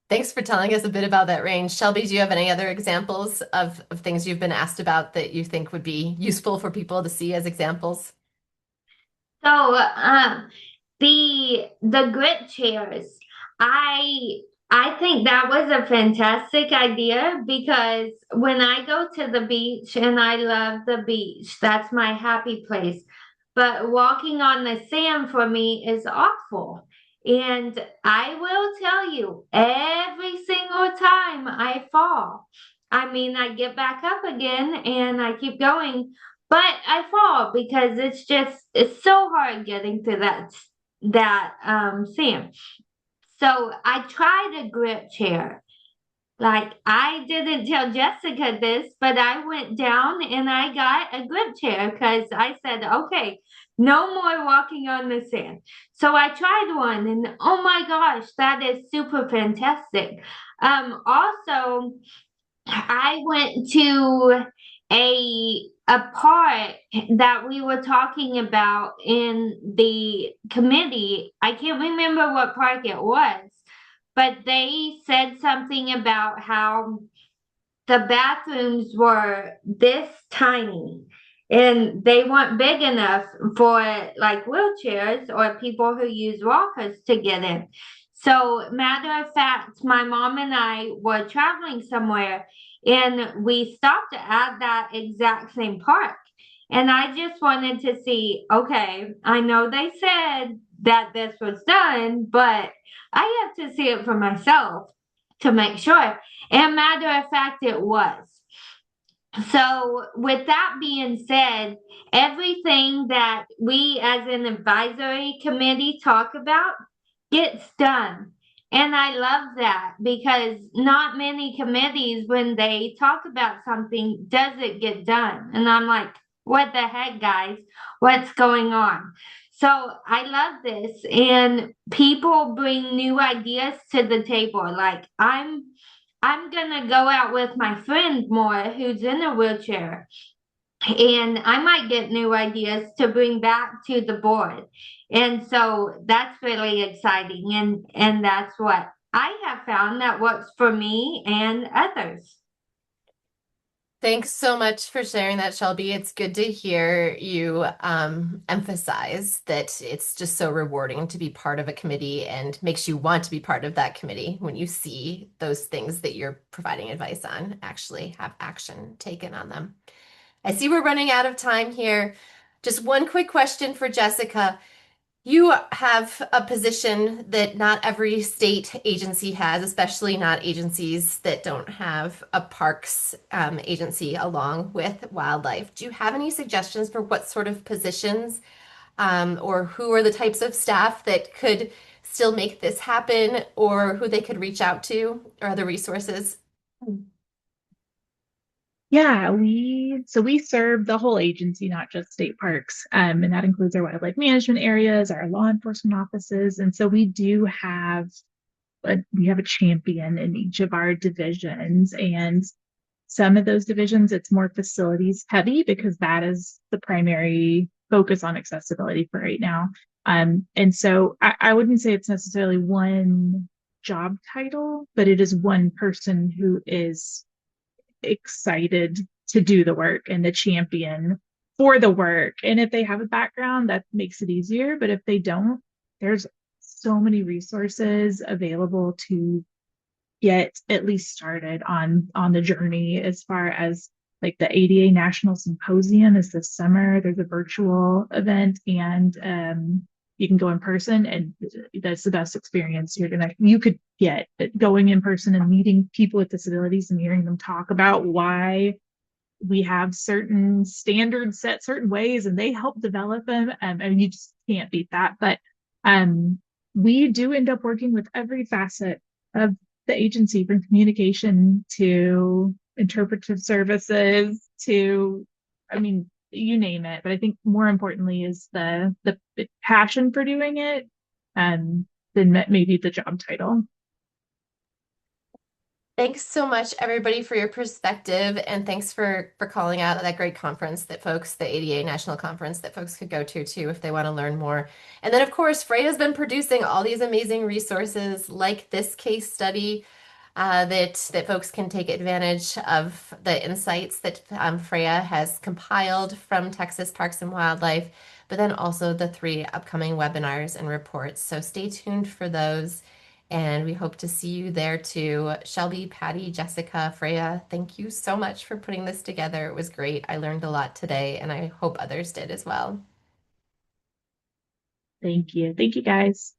Thanks for telling us a bit about that range. Shelby, do you have any other examples of things you've been asked about that you think would be useful for people to see as examples? So, the grit chairs, I I think that was a fantastic idea because when I go to the beach, and I love the beach, that's my happy place. But walking on the sand for me is awful. And I will tell you, every single time I fall, I mean, I get back up again and I keep going, but I fall because it's so hard getting to that sand. So I tried a grip chair. Like, I didn't tell Jessica this, but I went down and I got a grip chair because I said, okay, no more walking on the sand. So I tried one, and oh my gosh, that is super fantastic. Also, I went to a part that we were talking about in the committee. I can't remember what park it was, but they said something about how the bathrooms were this tiny and they weren't big enough for like wheelchairs or people who use walkers to get in. So, matter of fact, my mom and I were traveling somewhere and we stopped at that exact same park. And I just wanted to see, okay, I know they said that this was done, but I have to see it for myself to make sure. And matter of fact, it was. So, with that being said, everything that we as an advisory committee talk about gets done. And I love that because not many committees, when they talk about something, does it get done. And I'm like, what the heck, guys? What's going on? So I love this. And people bring new ideas to the table. Like, I'm gonna go out with my friend more who's in a wheelchair, and I might get new ideas to bring back to the board. And so that's really exciting, and that's what I have found that works for me and others. Thanks so much for sharing that, Shelby. It's good to hear you emphasize that it's just so rewarding to be part of a committee and makes you want to be part of that committee when you see those things that you're providing advice on actually have action taken on them. I see we're running out of time here. Just one quick question for Jessica. You have a position that not every state agency has, especially not agencies that don't have a parks agency along with wildlife. Do you have any suggestions for what sort of positions or who are the types of staff that could still make this happen or who they could reach out to or other resources? Yeah, we serve the whole agency, not just state parks. And that includes our wildlife management areas, our law enforcement offices. And so we have a champion in each of our divisions. And some of those divisions, it's more facilities heavy because that is the primary focus on accessibility for right now. And so I wouldn't say it's necessarily one job title, but it is one person who is excited to do the work and the champion for the work. And if they have a background, that makes it easier. But if they don't, there's so many resources available to get at least started on the journey. As far as like the ADA National Symposium is this summer. There's a virtual event, and you can go in person, and that's the best experience you could get going in person and meeting people with disabilities and hearing them talk about why we have certain standards set certain ways and they help develop them. And you just can't beat that. But we do end up working with every facet of the agency, from communication to interpretive services to, I mean, you name it. But I think more importantly is the passion for doing it, than maybe the job title. Thanks so much, everybody, for your perspective, and thanks for calling out that great conference that folks, the ADA National Conference, that folks could go to too if they want to learn more. And then, of course, Freya's been producing all these amazing resources like this case study that folks can take advantage of the insights that Freya has compiled from Texas Parks and Wildlife, but then also the 3 upcoming webinars and reports. So stay tuned for those. And we hope to see you there too. Shelby, Patty, Jessica, Freya, thank you so much for putting this together. It was great. I learned a lot today, and I hope others did as well. Thank you. Thank you, guys.